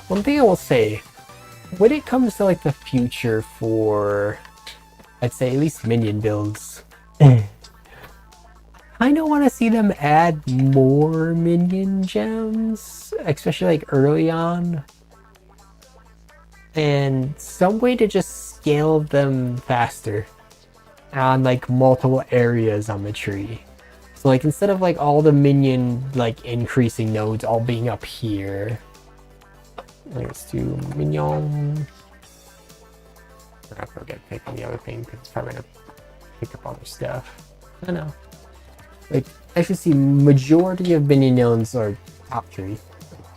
One thing I will say, when it comes to like the future for, I'd say at least minion builds, I don't want to see them add more minion gems, especially like early on, and some way to just scale them faster on like multiple areas on the tree. So like instead of like all the minion like increasing nodes all being up here, let's do Mignon. I'm not gonna get picked on the other thing because it's probably gonna pick up other stuff. I don't know. Like I should see majority of minions are top tree.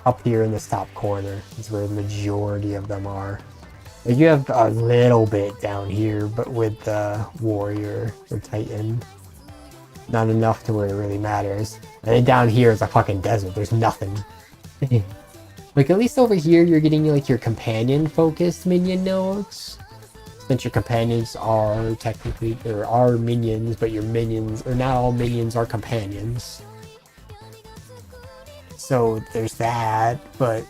Up here in this top corner is where the majority of them are. Like you have a little bit down here, but with the warrior or titan, not enough to where it really matters. And then down here is a fucking desert. There's nothing. Like at least over here you're getting like your companion focused minion nodes. Since your companions are technically, there are minions, but your minions, or not all minions are companions. So there's that, but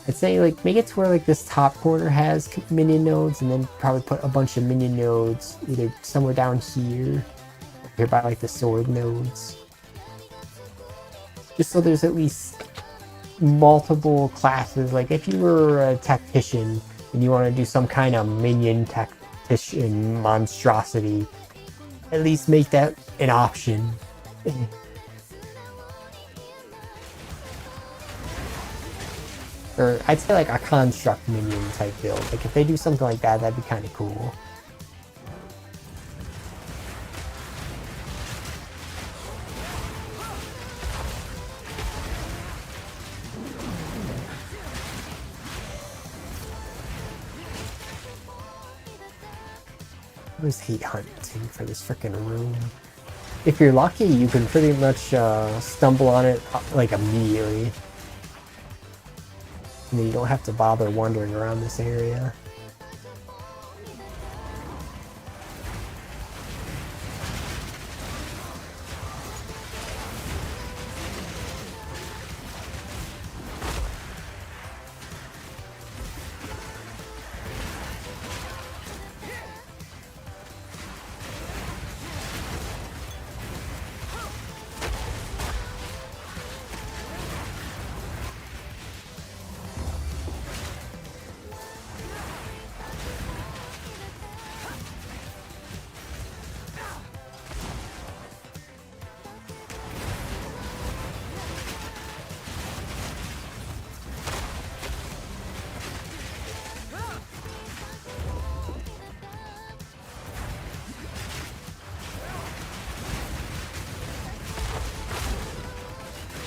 I'd say like make it to where like this top corner has minion nodes, and then probably put a bunch of minion nodes either somewhere down here by like the sword nodes. Just so there's at least multiple classes. Like if you were a tactician and you want to do some kind of minion tactician monstrosity, at least make that an option. Or I'd say like a construct minion type build. Like if they do something like that, that'd be kind of cool. I always hate hunting for this freaking room. If you're lucky, you can pretty much stumble on it like immediately. And you don't have to bother wandering around this area.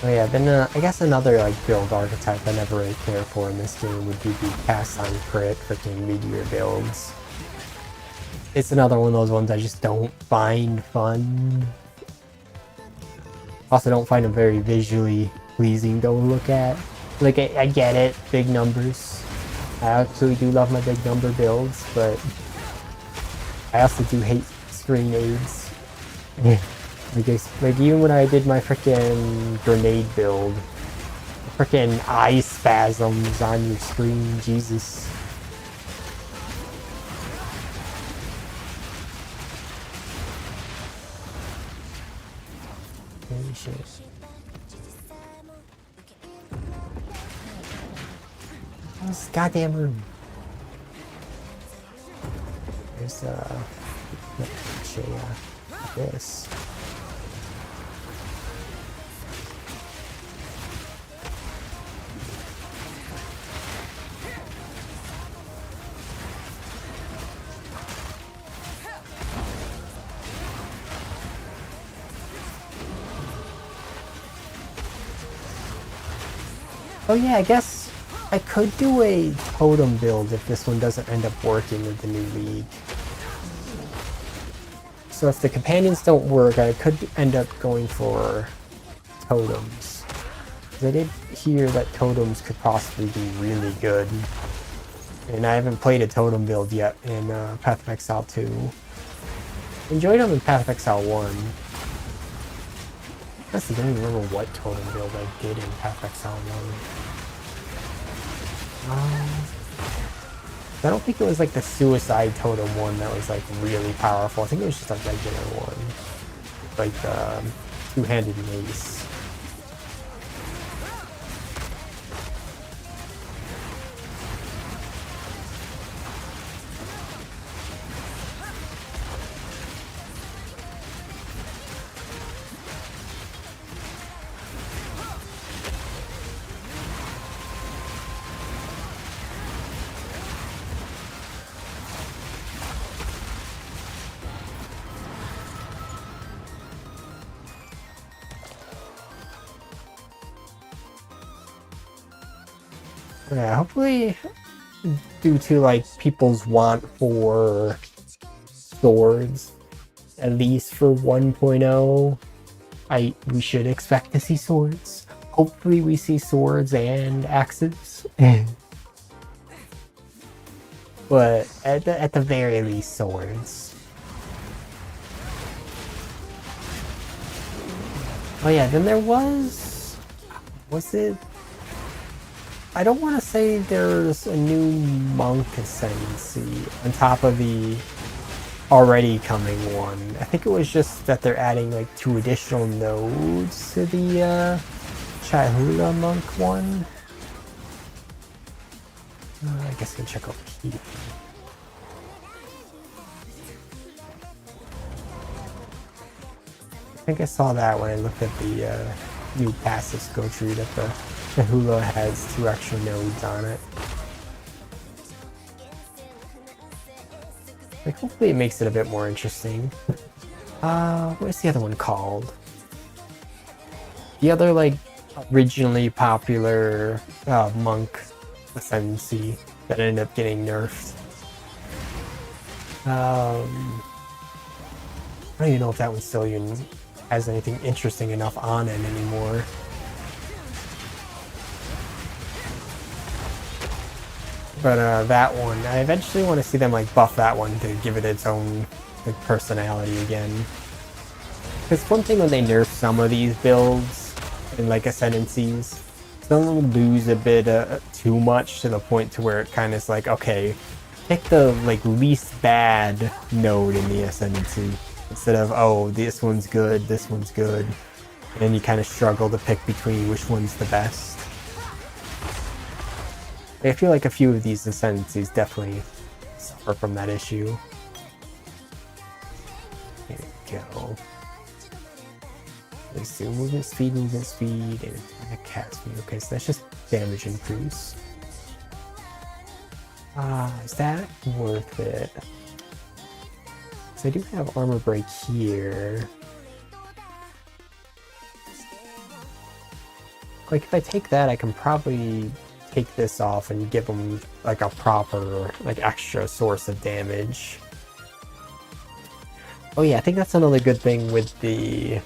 Oh yeah, then I guess another like build archetype I never really care for in this game would be the cast on crit freaking meteor builds. It's another one of those ones I just don't find fun. Also don't find them very visually pleasing to look at. Like I get it, big numbers. I absolutely do love my big number builds, but I also do hate screen aids. Like even when I did my frickin' grenade build, frickin' eye spasms on your screen, Jesus. Holy shit. This goddamn room. There's this. Oh yeah, I guess I could do a totem build if this one doesn't end up working with the new league. So if the companions don't work, I could end up going for totems. I did hear that totems could possibly be really good. And I haven't played a totem build yet in Path of Exile 2. Enjoyed them in Path of Exile 1. Honestly, I don't even remember what totem build I did in Path of Exile 1. I don't think it was like the suicide totem one that was like really powerful. I think it was just a regular one. Like two-handed mace. Yeah, hopefully due to like people's want for swords, at least for 1.0, we should expect to see swords. Hopefully we see swords and axes. But at the very least swords. Oh yeah, then there was it? I don't want to say there's a new monk ascendancy on top of the already coming one. I think it was just that they're adding like 2 additional nodes to the Chihula monk one. I guess I can check out here. I think I saw that when I looked at the new passive skill tree that the Hula has 2 extra nodes on it. Like, hopefully it makes it a bit more interesting. What is the other one called? The other, like, originally popular monk ascendancy that ended up getting nerfed. I don't even know if that one still even has anything interesting enough on it anymore. But that one, I eventually want to see them like buff that one to give it its own like personality again. Because one thing when they nerf some of these builds in like ascendancies, some of them lose a bit too much to the point to where it kind of is like, okay, pick the like least bad node in the ascendancy instead of, oh, this one's good, this one's good, and then you kind of struggle to pick between which one's the best. I feel like a few of these ascendancies definitely suffer from that issue. There we go. Let's do movement speed, and attack speed. Okay, so that's just damage increase. Is that worth it? So I do have armor break here. Like, if I take that, I can probably take this off and give him, like, a proper, like, extra source of damage. Oh yeah, I think that's another good thing with the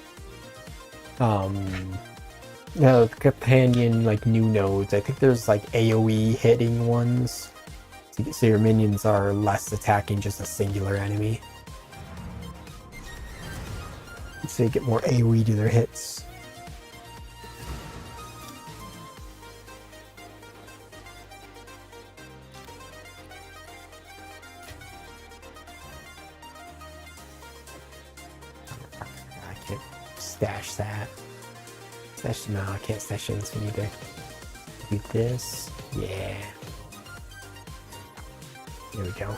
companion, like, new nodes. I think there's, like, AoE hitting ones. So your minions are less attacking just a singular enemy. So you get more AoE to their hits. I can't stash that. No, I can't stash it, so I need to do this. Yeah. There we go.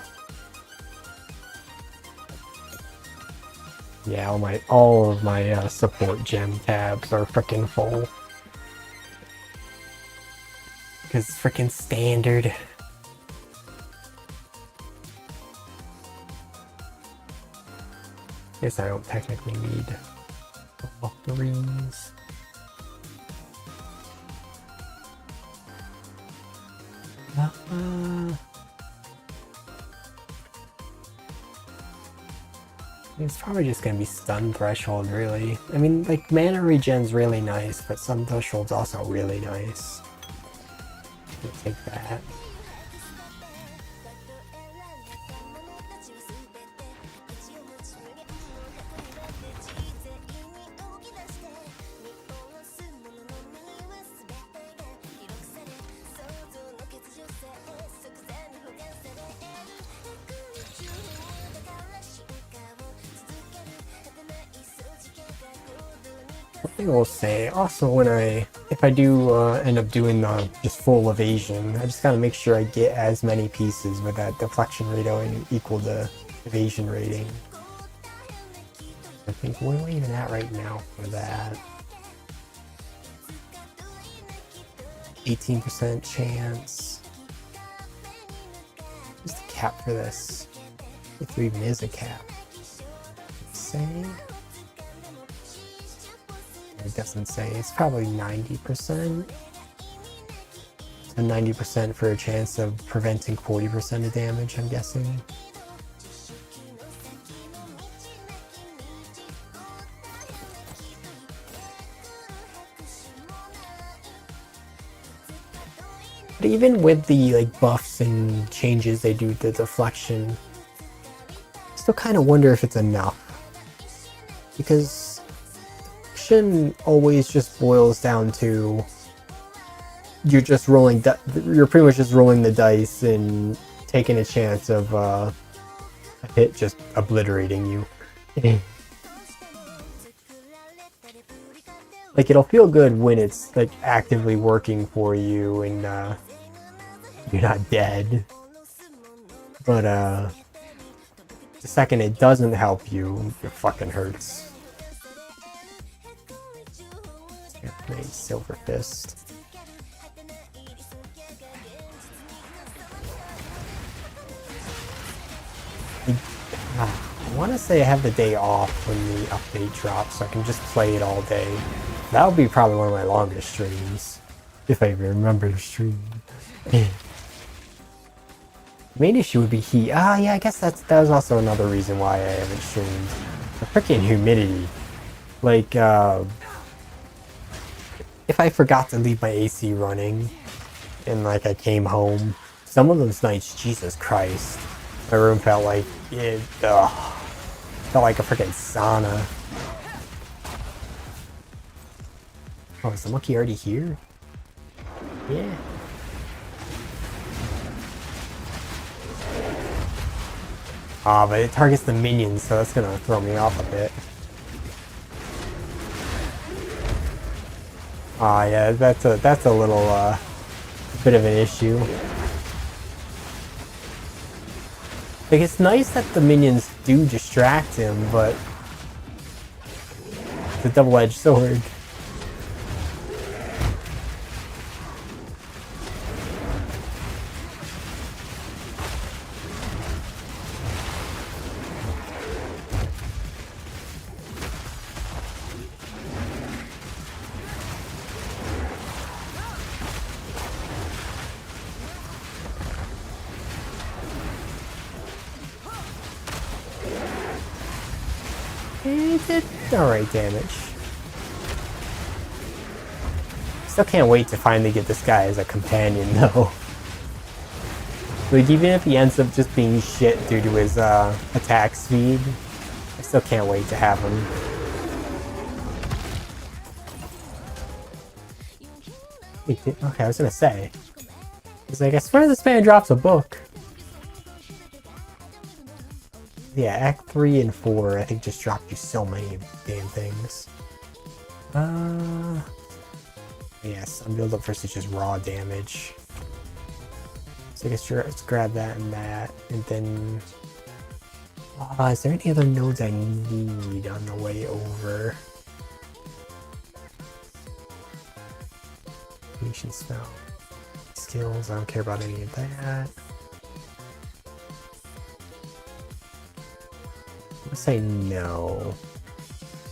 Yeah, all of my support gem tabs are freaking full. Because it's freaking standard. Guess I don't technically need all 3s. It's probably just gonna be stun threshold, really. I mean, like, mana regen's really nice, but stun threshold's also really nice. I'll take that. One thing I will say, also if I do end up doing the just full evasion, I just gotta make sure I get as many pieces with that deflection rating equal to evasion rating. I think, where are we even at right now for that? 18% chance. What's the cap for this? If there even is a cap. Say? It doesn't say. It's probably 90%. So 90% for a chance of preventing 40% of damage, I'm guessing. But even with the like buffs and changes they do to deflection, I still kind of wonder if it's enough. Because deflection always just boils down to you're just rolling. You're pretty much just rolling the dice and taking a chance of a hit just obliterating you. Like, it'll feel good when it's like actively working for you and you're not dead. But the second it doesn't help you, it fucking hurts. Nice Silver Fist. I want to say I have the day off when the update drops, so I can just play it all day. That would be probably one of my longest streams, if I even remember the stream. Main issue would be heat. Yeah, I guess that was also another reason why I haven't streamed. The freaking humidity. Like, if I forgot to leave my AC running, and like I came home, some of those nights, Jesus Christ, my room felt like it. Felt like a freaking sauna. Oh, is the monkey already here? Yeah. Ah, but it targets the minions, so that's gonna throw me off a bit. Ah, yeah, that's a little bit of an issue. Like, it's nice that the minions do distract him, but it's a double-edged sword. It did alright damage. Still can't wait to finally get this guy as a companion though. Like even if he ends up just being shit due to his attack speed, I still can't wait to have him. Okay, I was gonna say. It's like, I swear this man drops a book. Yeah, Act 3 and 4, I think just dropped you so many damn things. Yes, unbuild up versus just raw damage. So I guess let's grab that and that, and then... is there any other nodes I need on the way over? Patient spell. Skills, I don't care about any of that. I'm gonna say no.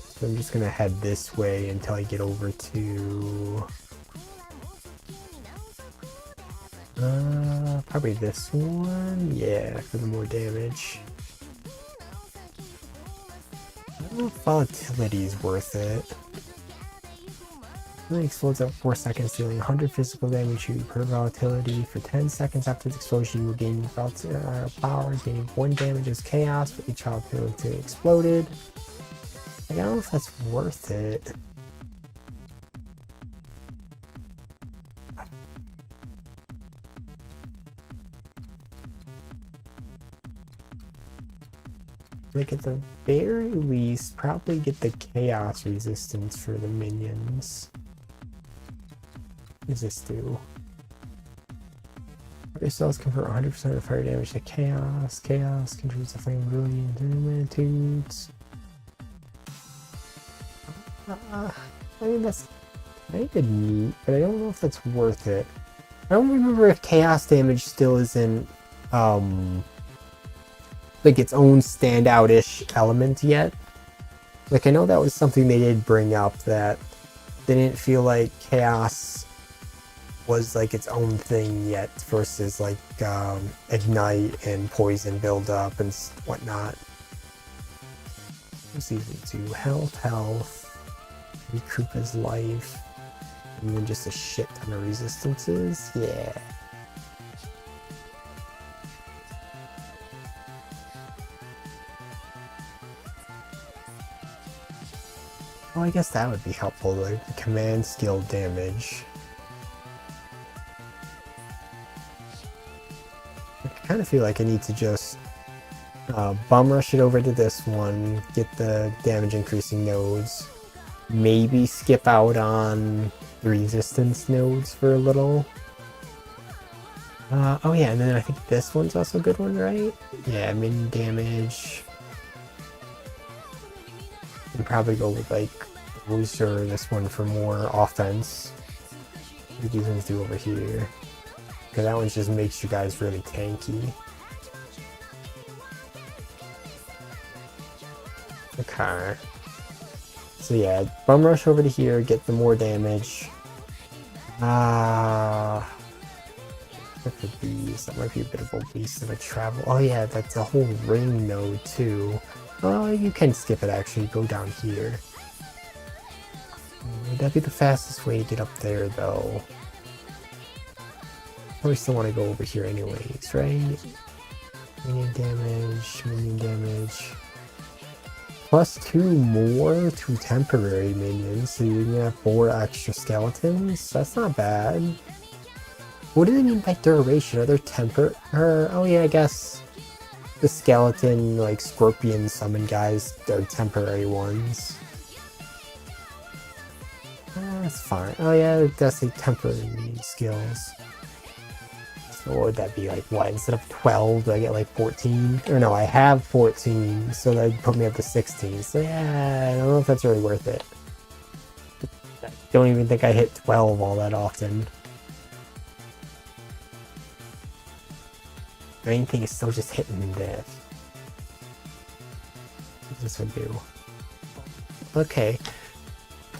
So I'm just gonna head this way until I get over to... probably this one? Yeah, for the more damage. I don't know if volatility is worth it. It explodes at 4 seconds, dealing 100 physical damage per volatility. For 10 seconds after the explosion, you will gain power, gaining 1 damage as chaos for each volatility exploded. Like, I don't know if that's worth it. Like at the very least, probably get the chaos resistance for the minions. What does this do? Your cells convert 100% of the fire damage to chaos. Chaos contributes to flame brilliant magnitudes. I mean, that's kind of neat, but I don't know if that's worth it. I don't remember if chaos damage still isn't, like its own standout-ish element yet. Like, I know that was something they did bring up, that they didn't feel like chaos was like its own thing yet versus like ignite and poison buildup and whatnot. Let's see, do health, recoup his life, and then just a shit ton of resistances. Yeah. Well, I guess that would be helpful, like the command skill damage. I kind of feel like I need to just bum rush it over to this one, get the damage increasing nodes, maybe skip out on the resistance nodes for a little. Oh yeah, and then I think this one's also a good one, right? Yeah, minion damage. And probably go with like Roost or this one for more offense. What do these ones do over here? Because that one just makes you guys really tanky. Okay. So yeah, bum rush over to here, get the more damage. For these, that might be a bit of a waste of a travel. Oh yeah, that's a whole ring node too. Oh, you can skip it actually, go down here. Would that be the fastest way to get up there though? Probably still want to go over here anyways, right? Minion damage. Plus 2 more to temporary minions, so you're gonna have 4 extra skeletons? That's not bad. What do they mean by duration? Are there oh yeah, I guess the skeleton, like scorpion summon guys, they're temporary ones. That's fine. Oh yeah, that's like temporary skills. So what would that be, like what, instead of 12 do I get like 14? Or no, I have 14, so that'd put me up to 16. So yeah, I don't know if that's really worth it. I don't even think I hit 12 all that often. The main thing is still just hitting this. What does this one do? Okay.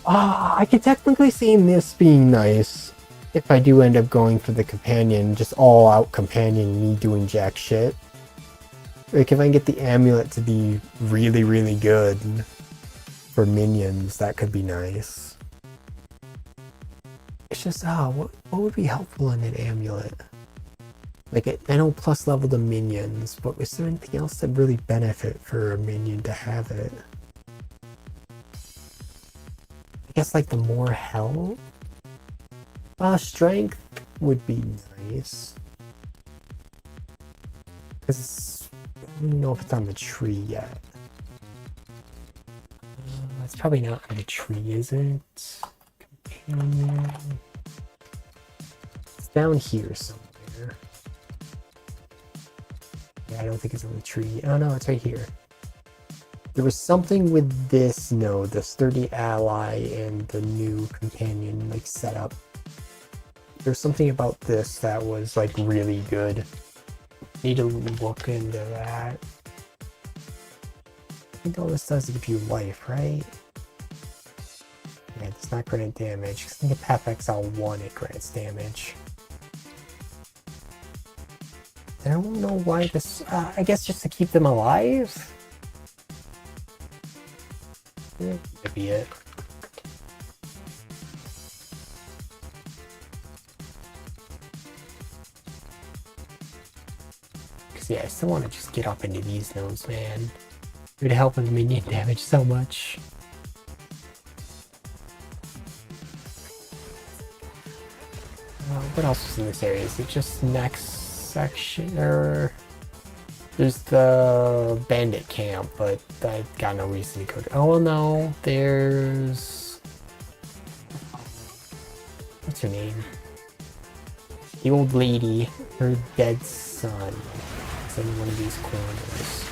I could technically see this being nice if I do end up going for the companion, just all out companion, me doing jack shit. Like if I can get the amulet to be really, really good, for minions, that could be nice. It's just, what would be helpful in an amulet? Like, I know plus level the minions, but is there anything else that really benefit for a minion to have it? I guess like the more health? Strength would be nice. Because I don't know if it's on the tree yet. It's probably not on the tree, is it? Companion. It's down here somewhere. Yeah, I don't think it's on the tree. Oh no, it's right here. There was something with this node, the sturdy ally and the new companion like setup. There's something about this that was like really good. Need to look into that. I think all this does is give you life, right? Yeah, it does not grant damage. I think if Exile 1 it grants damage. I don't know why this... I guess just to keep them alive? Yeah, that'd be it. Because yeah, I still want to just get up into these nodes, man. It would help with minion damage so much. What else is in this area? Is it just next section? Or there's the bandit camp, but I got no reason to go to. Oh well, no, there's what's her name? The old lady, her dead son. It's in one of these corners.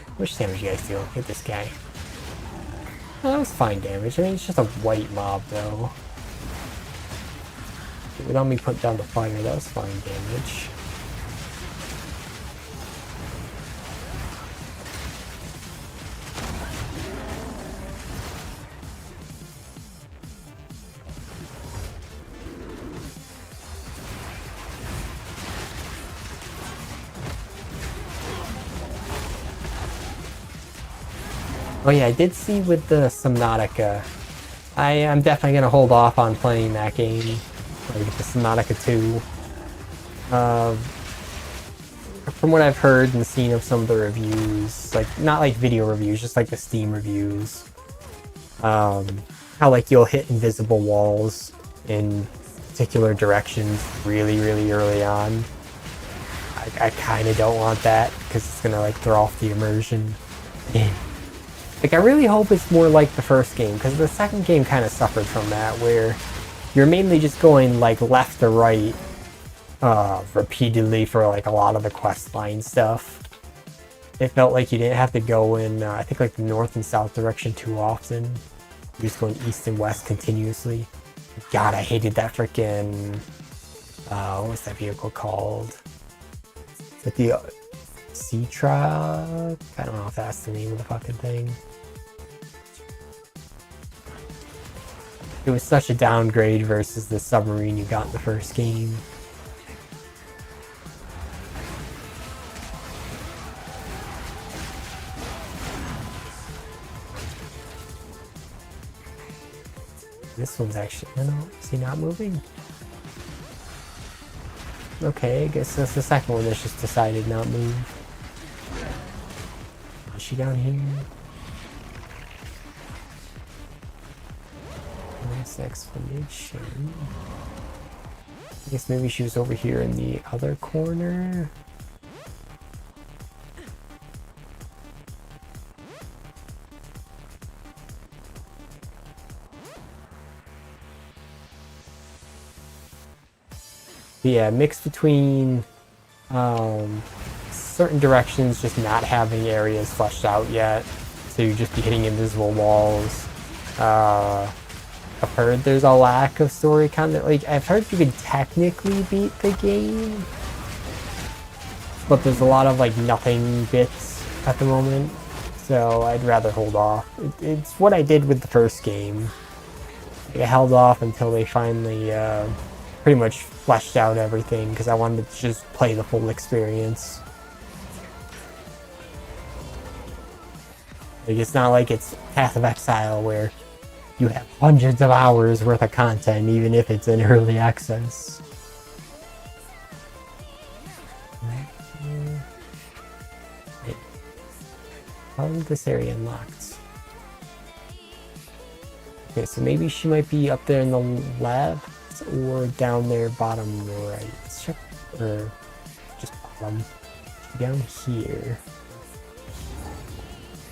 How much damage you guys do? Hit this guy. Oh, that was fine damage. I mean, it's just a white mob, though. Without me putting down the fire, that was fine damage. Oh yeah, I did see with the Subnautica. I'm definitely going to hold off on playing that game. Like the Subnautica 2. From what I've heard and seen of some of the reviews, like not like video reviews, just like the Steam reviews. How like you'll hit invisible walls in particular directions really early on. I kind of don't want that because it's going to like throw off the immersion. Like, I really hope it's more like the first game, because the second game kind of suffered from that, where you're mainly just going, like, left to right repeatedly for, like, a lot of the quest line stuff. It felt like you didn't have to go in, I think, like, the north and south direction too often. You're just going east and west continuously. God, I hated that frickin'... what was that vehicle called? Like the... Sea Truck? I don't know if that's the name of the fucking thing. It was such a downgrade versus the submarine you got in the first game. This one's actually... No, is he not moving? Okay, I guess that's the second one that's just decided not move. Is she down here? Nice explanation. I guess maybe she was over here in the other corner. Yeah, mixed between certain directions just not having areas fleshed out yet, so you just be hitting invisible walls. I've heard there's a lack of story content. Like, I've heard you could technically beat the game, but there's a lot of like nothing bits at the moment, so I'd rather hold off. It's what I did with the first game. I held off until they finally pretty much fleshed out everything because I wanted to just play the full experience. Like, it's not like it's Path of Exile where you have hundreds of hours worth of content even if it's in early access. How is this area unlocked? Okay, so maybe she might be up there in the left or down there bottom right. Let's check, or just bottom. Down here.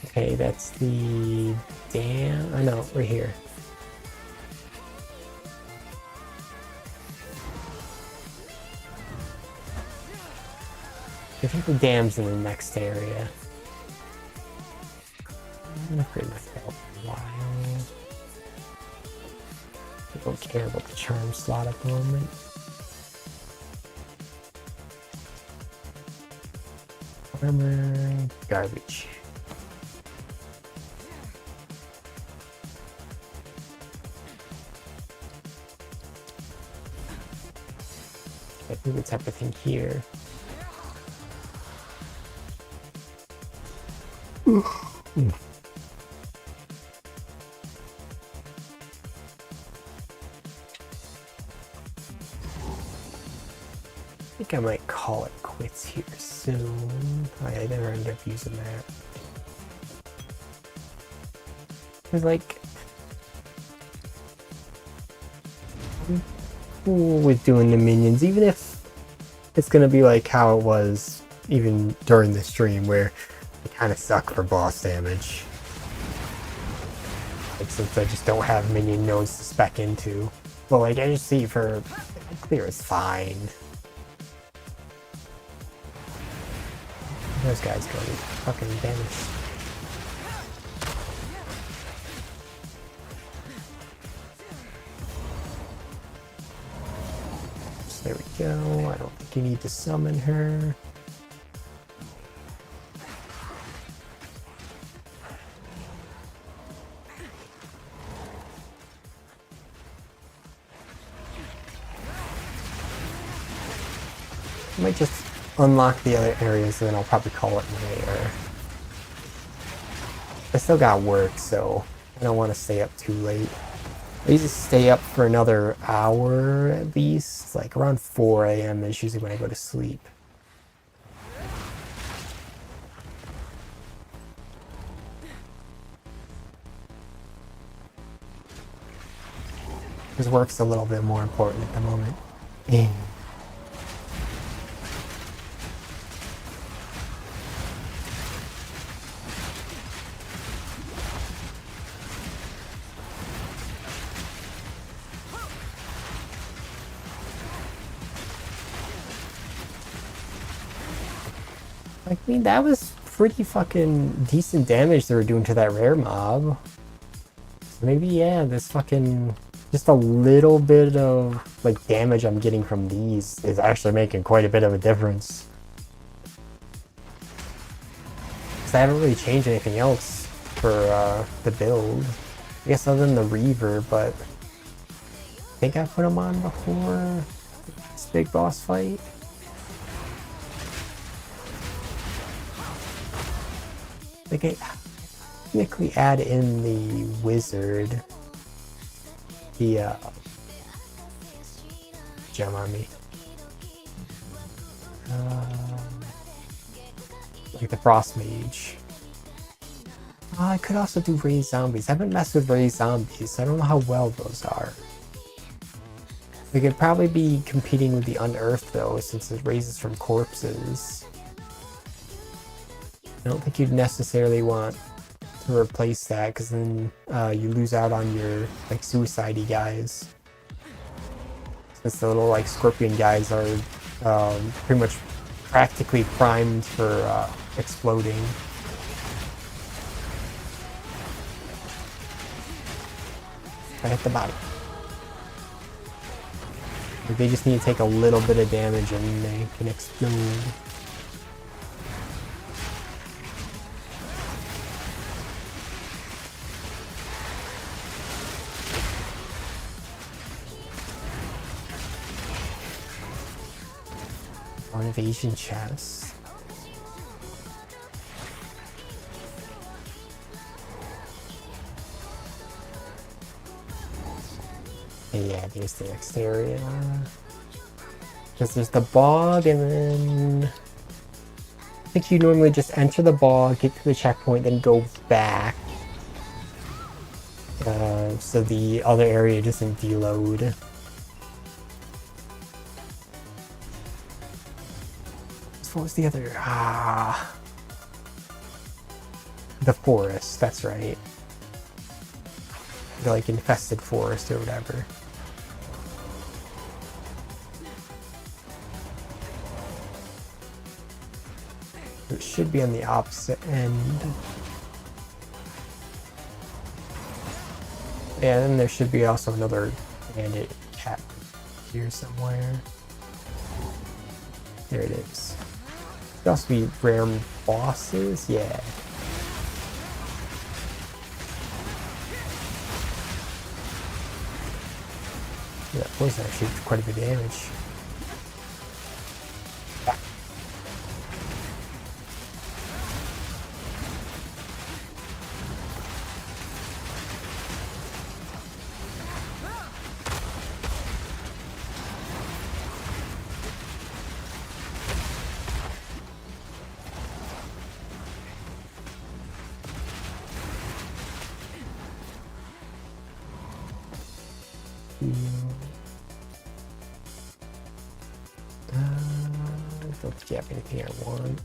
Okay, that's the dam. I know, right here. I think the dam's in the next area. I'm gonna pretty much help a while. I don't care about the charm slot at the moment. Armor, garbage. I think it's everything here. I think I might call it quits here soon. I never end up using that. It's like, I'm cool with doing the minions, even if it's gonna be like how it was even during the stream where it kind of suck for boss damage. Like, since I just don't have minion nodes to spec into. But like, I just see for clear is fine. Those guys go fucking damage. So there we go. I don't think you need to summon her. I might just unlock the other areas and then I'll probably call it later. I still got work, so I don't want to stay up too late. I usually stay up for another hour at least. Like around 4 a.m. is usually when I go to sleep. Because work's a little bit more important at the moment. I mean, that was pretty fucking decent damage they were doing to that rare mob. So maybe, yeah, this fucking... just a little bit of, like, damage I'm getting from these is actually making quite a bit of a difference. Because I haven't really changed anything else for the build. I guess other than the Reaver, but... I think I put them on before this big boss fight. Like, I technically add in the wizard, the gem on me, like the frost mage. I could also do raised zombies. I haven't messed with raised zombies, so I don't know how well those are. They could probably be competing with the unearthed though, since it raises from corpses. I don't think you'd necessarily want to replace that, because then you lose out on your like suicide-y guys. Since the little like scorpion guys are pretty much practically primed for exploding. I hit the body. Like, they just need to take a little bit of damage and they can explode. On evasion chest. Yeah, there's the next area. Because there's the bog, and then I think you normally just enter the bog, get to the checkpoint, then go back. So the other area doesn't deload. What was the other? The forest, that's right. The like infested forest or whatever. It should be on the opposite end. Yeah, then there should be also another bandit cat here somewhere. There it is. There also be rare bosses, yeah. Yeah, poison actually did quite a bit of damage. Don't think you have anything I want.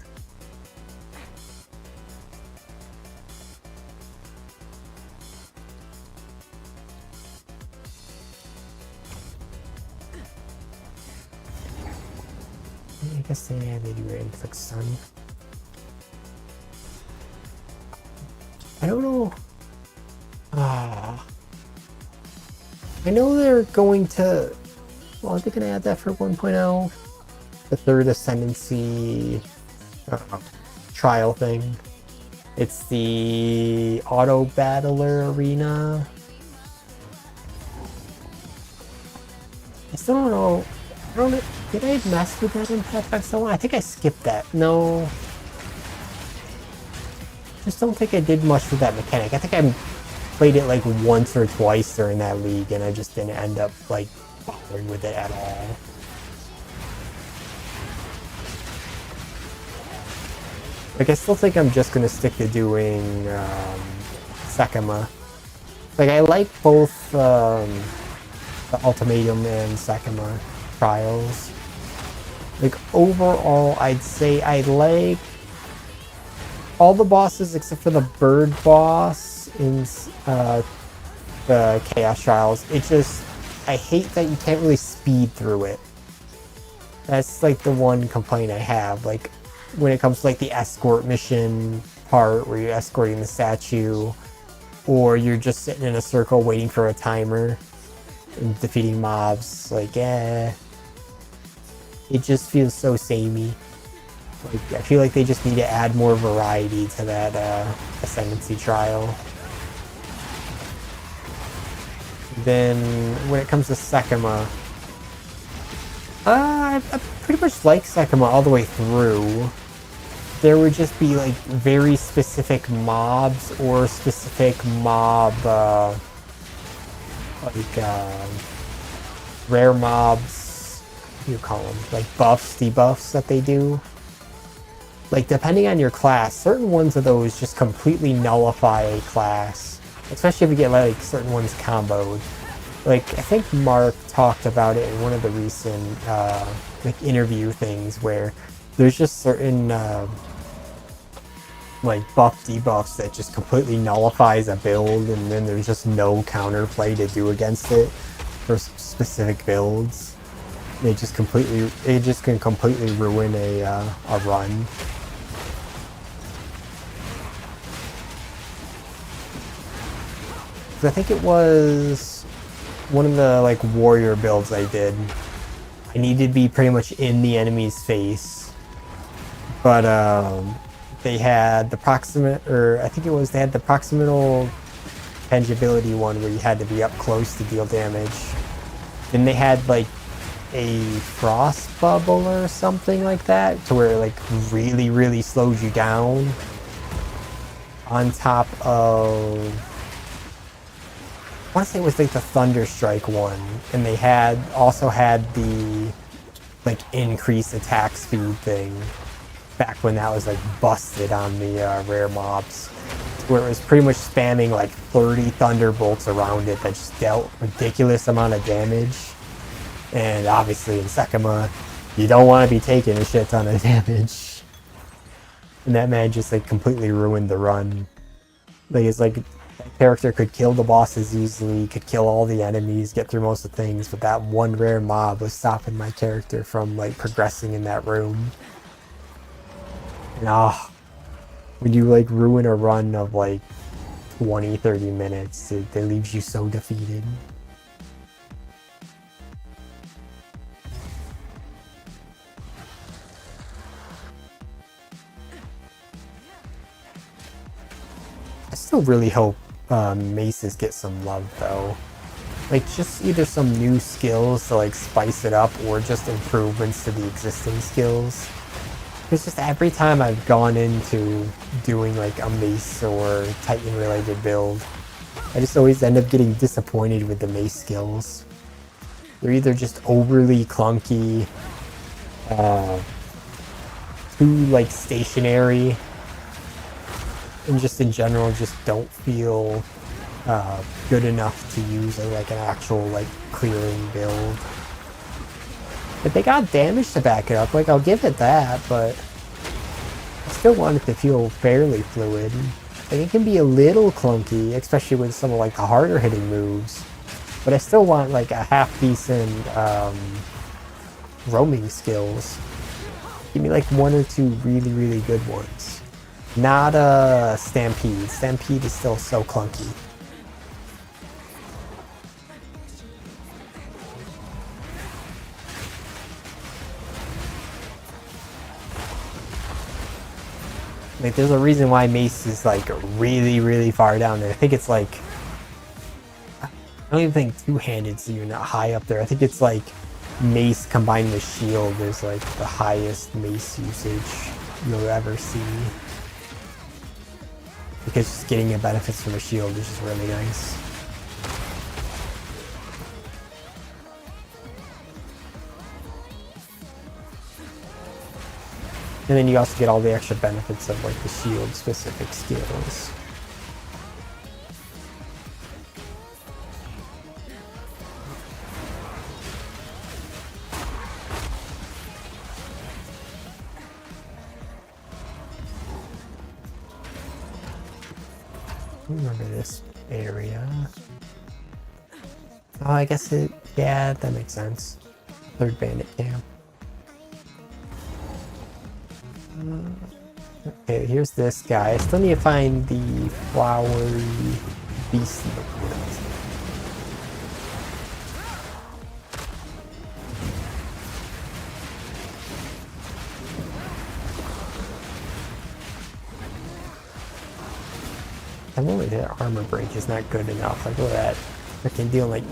I guess they do inflict sun. I don't know. I know they're going to. Well, are they going to add that for 1.0? The third ascendancy trial thing. It's the auto battler arena. I still don't know. I don't know. Did I mess with that in Path so I think I skipped that. No. Just don't think I did much with that mechanic. I think I played it like once or twice during that league and I just didn't end up like bothering with it at all. Like I still think I'm just gonna stick to doing Sekima. Like I like both the Ultimatum and Sekima trials. Like overall I'd say I like all the bosses except for the bird boss in the Chaos Trials. It just, I hate that you can't really speed through it. That's like the one complaint I have. Like when it comes to like the escort mission part where you're escorting the statue, or you're just sitting in a circle waiting for a timer and defeating mobs, like it just feels so samey. Like I feel like they just need to add more variety to that Ascendancy trial. Then when it comes to Sekima, I pretty much like Sekima all the way through. There would just be like very specific mobs or specific mob rare mobs, what do you call them, like buffs, debuffs that they do. Like depending on your class, certain ones of those just completely nullify a class, especially if you get like certain ones comboed. Like I think Mark talked about it in one of the recent like interview things where there's just certain like buff debuffs that just completely nullifies a build, and then there's just no counterplay to do against it for specific builds. It just can completely ruin a run. I think it was one of the like warrior builds I did. I needed to be pretty much in the enemy's face, but they had the proximate, or I think it was they had the proximal tangibility one where you had to be up close to deal damage. Then they had like a frost bubble or something like that, to where it like really, really slows you down. On top of, I want to say it was like the Thunderstrike one, and they also had the like increased attack speed thing back when that was like busted on the rare mobs, where it was pretty much spamming like 30 thunderbolts around it that just dealt ridiculous amount of damage. And obviously in Sekima, you don't want to be taking a shit ton of damage. And that man just like completely ruined the run. Like it's like that character could kill the bosses easily, could kill all the enemies, get through most of the things, but that one rare mob was stopping my character from like progressing in that room. And when you like ruin a run of like 20-30 minutes, it leaves you so defeated. I still really hope maces get some love though. Like just either some new skills to like spice it up, or just improvements to the existing skills. Because just every time I've gone into doing like a mace or Titan related build, I just always end up getting disappointed with the mace skills. They're either just overly clunky, too like stationary, and just in general just don't feel good enough to use like an actual like clearing build. But they got damage to back it up, like I'll give it that, but I still want it to feel fairly fluid. Like it can be a little clunky, especially with some of like the harder hitting moves, but I still want like a half decent roaming skills. Give me like one or two really, really good ones. Not a Stampede. Stampede is still so clunky. Like there's a reason why Mace is like really, really far down there. I think it's like, I don't even think two-handed's even not high up there. I think it's like Mace combined with Shield is like the highest Mace usage you'll ever see. Because just getting the benefits from a shield is just really nice. And then you also get all the extra benefits of like the shield specific skills. Remember this area. Oh, I guess it, yeah, that makes sense. Third bandit camp. Okay, here's this guy. I still need to find the flowery beast in the woods. I'm only that armor break is not good enough. Like look at that. I can deal like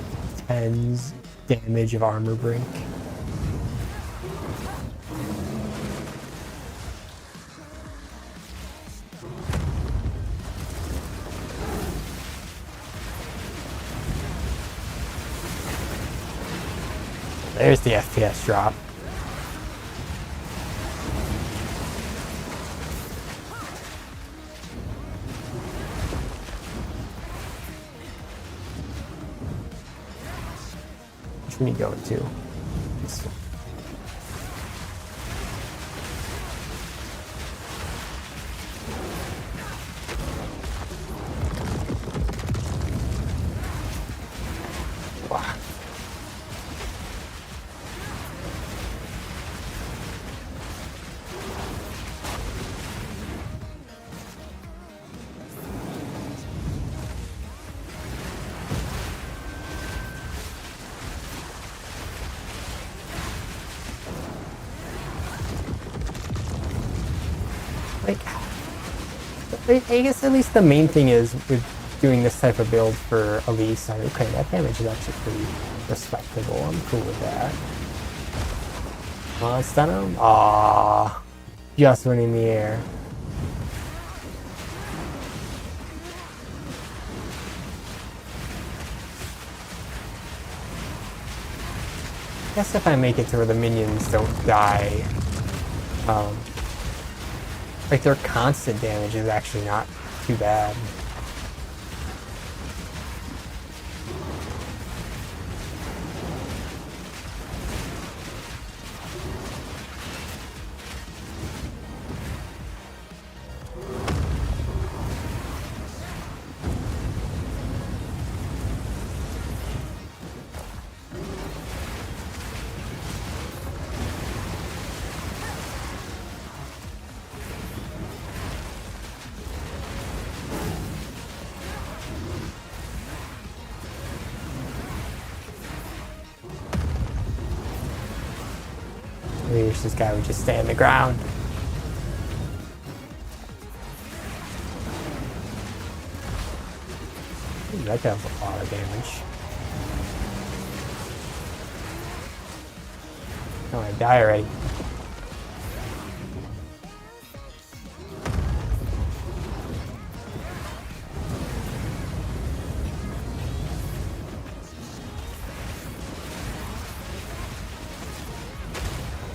10s damage of armor break. There's the FPS drop. Which one are you going to? This one. Wow. Like, I guess at least the main thing is with doing this type of build for Elise, okay, that damage is actually pretty respectable. I'm cool with that. Stun him? Aww. Just went in the air. I guess if I make it to where the minions don't die, like their constant damage is actually not too bad. I wish this guy would just stay on the ground. Ooh, that does a lot of damage. Oh, I die already.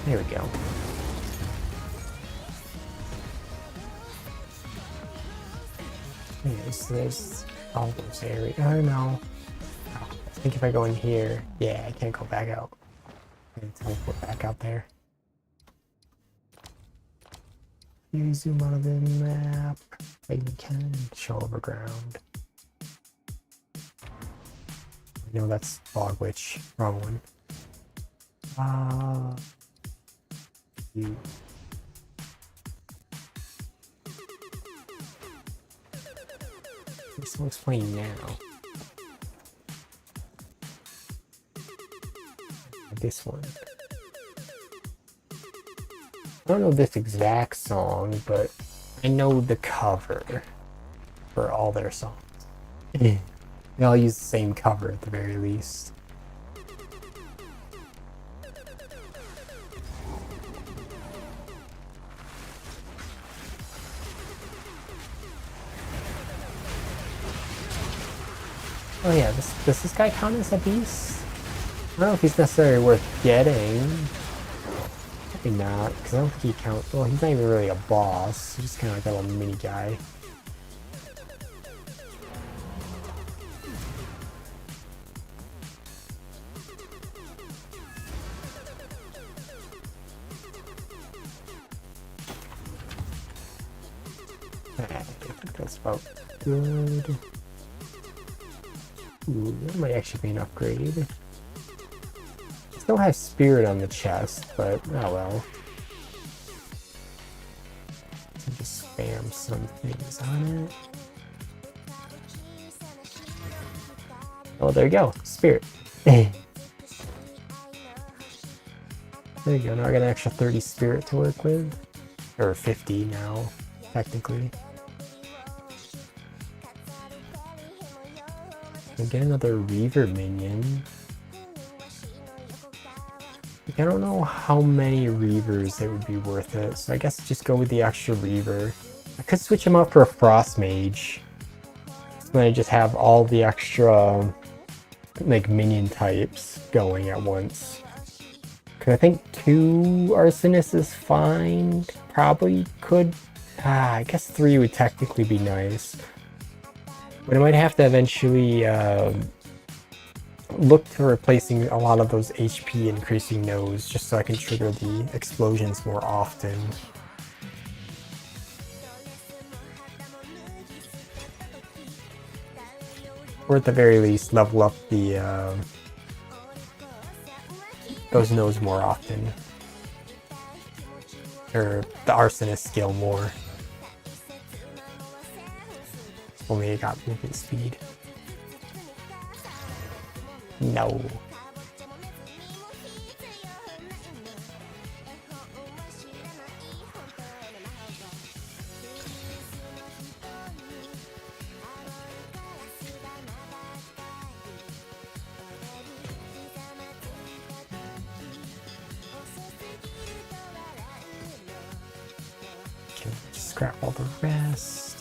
There we go. Yes, there's all those areas. Oh no. Oh, I think if I go in here, yeah, I can't go back out. I'm gonna teleport back out there. You zoom out of the map. Like you can show overground. No, that's Fog Witch. Wrong one. You. This one's playing now. This one. I don't know this exact song, but I know the cover for all their songs. They all use the same cover at the very least. Oh yeah, does this guy count as a beast? I don't know if he's necessarily worth getting. Maybe not, because I don't think he counts. Well, he's not even really a boss. He's just kind of like a little mini guy. I think that's about good. Ooh, that might actually be an upgrade. Still have spirit on the chest, but oh well. So just spam some things on it. Oh, there you go, spirit. There you go. Now I got an extra 30 spirit to work with, or 50 now, technically. Get another Reaver minion. I don't know how many Reavers it would be worth it, so I guess just go with the extra Reaver. I could switch him out for a Frost Mage. So then I just have all the extra like minion types going at once. Cause I think 2 Arsonists is fine. Probably could. I guess 3 would technically be nice. But I might have to eventually look to replacing a lot of those HP increasing nodes just so I can trigger the explosions more often. Or at the very least level up the those nodes more often. Or the Arsonist skill more. Only it got movement speed. No. scrap all the rest.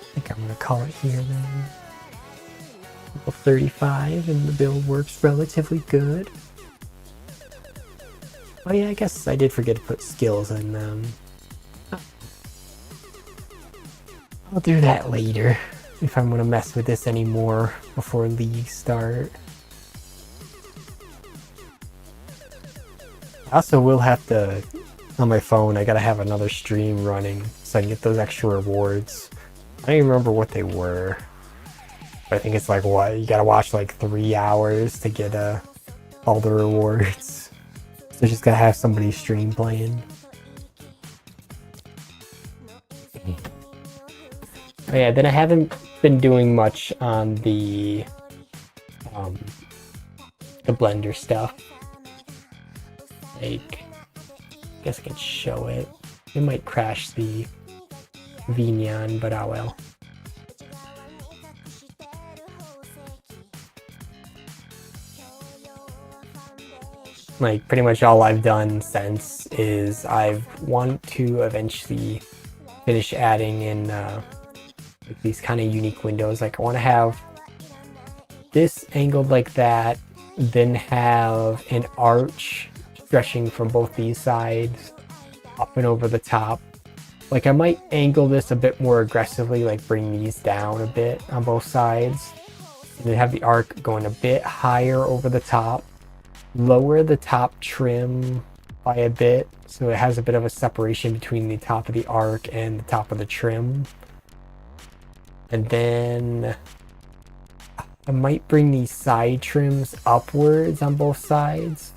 I think I'm gonna call it here then. Level 35 and the build works relatively good. Oh yeah, I guess I did forget to put skills in them. I'll do that later if I'm gonna mess with this anymore before leagues start. I also will have to, on my phone, I gotta have another stream running so I can get those extra rewards. I don't even remember what they were. But I think it's like, what, you gotta watch like 3 hours to get all the rewards. So just gotta have somebody stream playing. Oh yeah, then I haven't been doing much on the Blender stuff. Like, I guess I can show it. It might crash the Vinyan, but oh well. Like, pretty much all I've done since is I want to eventually finish adding in like these kind of unique windows. Like, I want to have this angled like that, then have an arch stretching from both these sides up and over the top. Like, I might angle this a bit more aggressively, like bring these down a bit on both sides, and then have the arc going a bit higher over the top. Lower the top trim by a bit so it has a bit of a separation between the top of the arc and the top of the trim. And then I might bring these side trims upwards on both sides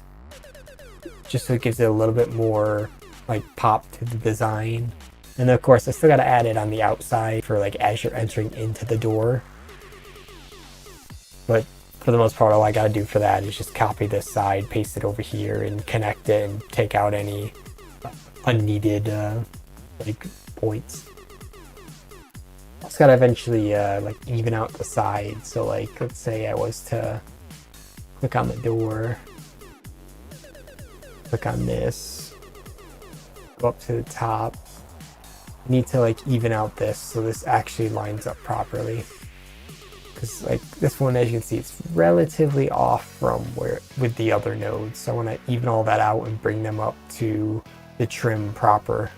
just so it gives it a little bit more like pop to the design. And then of course I still got to add it on the outside for like as you're entering into the door. But for the most part, all I gotta do for that is just copy this side, paste it over here, and connect it and take out any unneeded like points. Just gotta eventually like even out the sides. So like, let's say I was to click on the door, click on this, go up to the top. I need to like even out this so this actually lines up properly. Because like this one, as you can see, it's relatively off from where with the other nodes. So I want to even all that out and bring them up to the trim proper.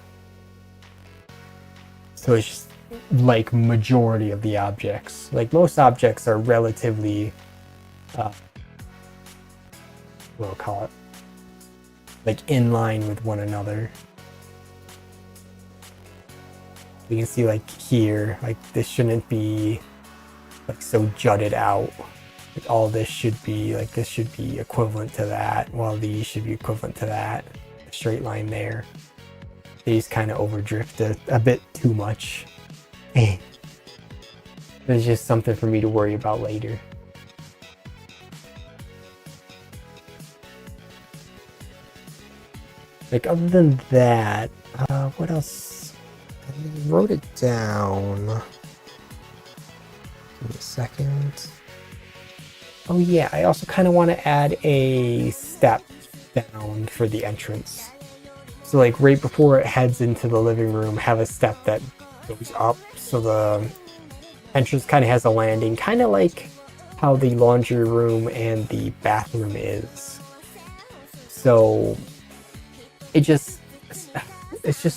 So it's just like majority of the objects. Like most objects are relatively, we'll call it, like in line with one another. You can see like here, like this shouldn't be like so jutted out. Like all this should be like, this should be equivalent to that, while these should be equivalent to that. A straight line there. These kind of overdrift a bit too much. It's just something for me to worry about later. Like other than that, what else? I wrote it down. Give me a second. Oh yeah, I also kind of want to add a step down for the entrance. So like right before it heads into the living room, have a step that goes up so the entrance kind of has a landing, kind of like how the laundry room and the bathroom is. So it's just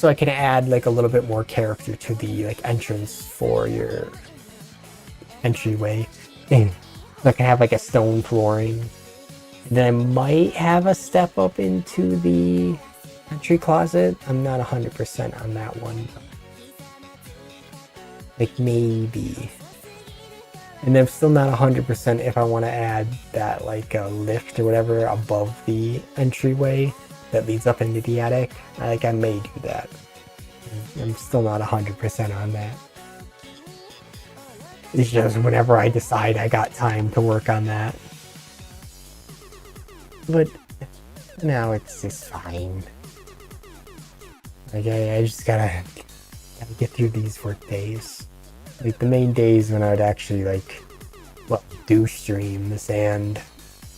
so I can add like a little bit more character to the like entrance for your entryway. So I can have like a stone flooring, and then I might have a step up into the entry closet. I'm not 100% on that one. Like maybe. And I'm still not 100% if I want to add that like a lift or whatever above the entryway that leads up into the attic. Like I may do that. I'm still not 100% on that. It's just whenever I decide I got time to work on that. But now it's just fine. Like I just gotta get through these work days. Like the main days when I would actually like do streams and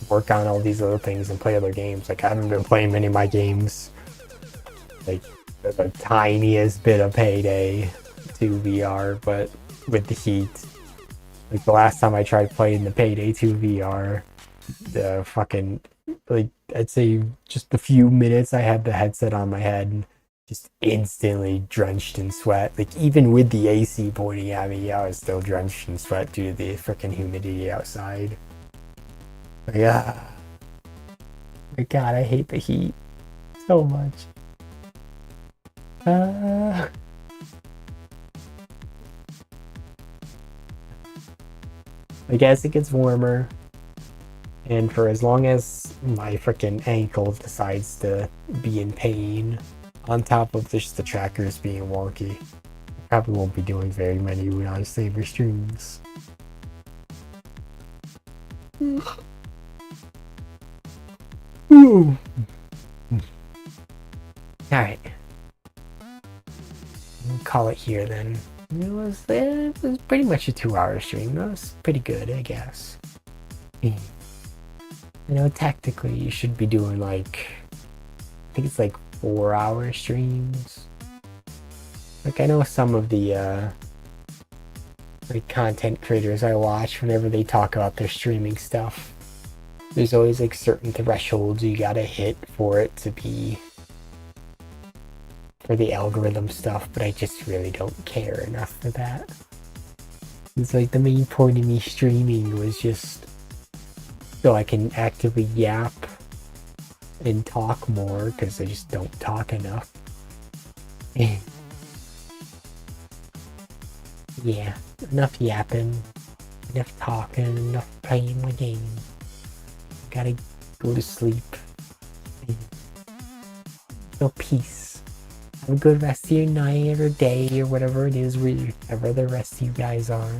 work on all these other things and play other games. Like I haven't been playing many of my games. Like the tiniest bit of Payday 2 VR, but with the heat. Like the last time I tried playing the Payday 2 VR, the fucking, like, I'd say just a few minutes I had the headset on my head and just instantly drenched in sweat. Like even with the AC pointing at me, I was still drenched in sweat due to the freaking humidity outside. Yeah. My god, I hate the heat so much. I guess it gets warmer, and for as long as my freaking ankle decides to be in pain, on top of just the trackers being wonky, I probably won't be doing very many Unai Saber streams. Alright. We'll call it here then. It was pretty much a 2-hour stream. That was pretty good, I guess. You know, technically you should be doing like, I think it's like 4-hour streams. Like I know some of the like content creators I watch, whenever they talk about their streaming stuff, there's always like certain thresholds you gotta hit for it to be, for the algorithm stuff, but I just really don't care enough for that. It's like the main point of me streaming was just so I can actively yap and talk more, because I just don't talk enough. Yeah, enough yapping, enough talking, enough playing my game. Gotta go to sleep. So peace. Have a good rest of your night or day or whatever it is, wherever the rest of you guys are.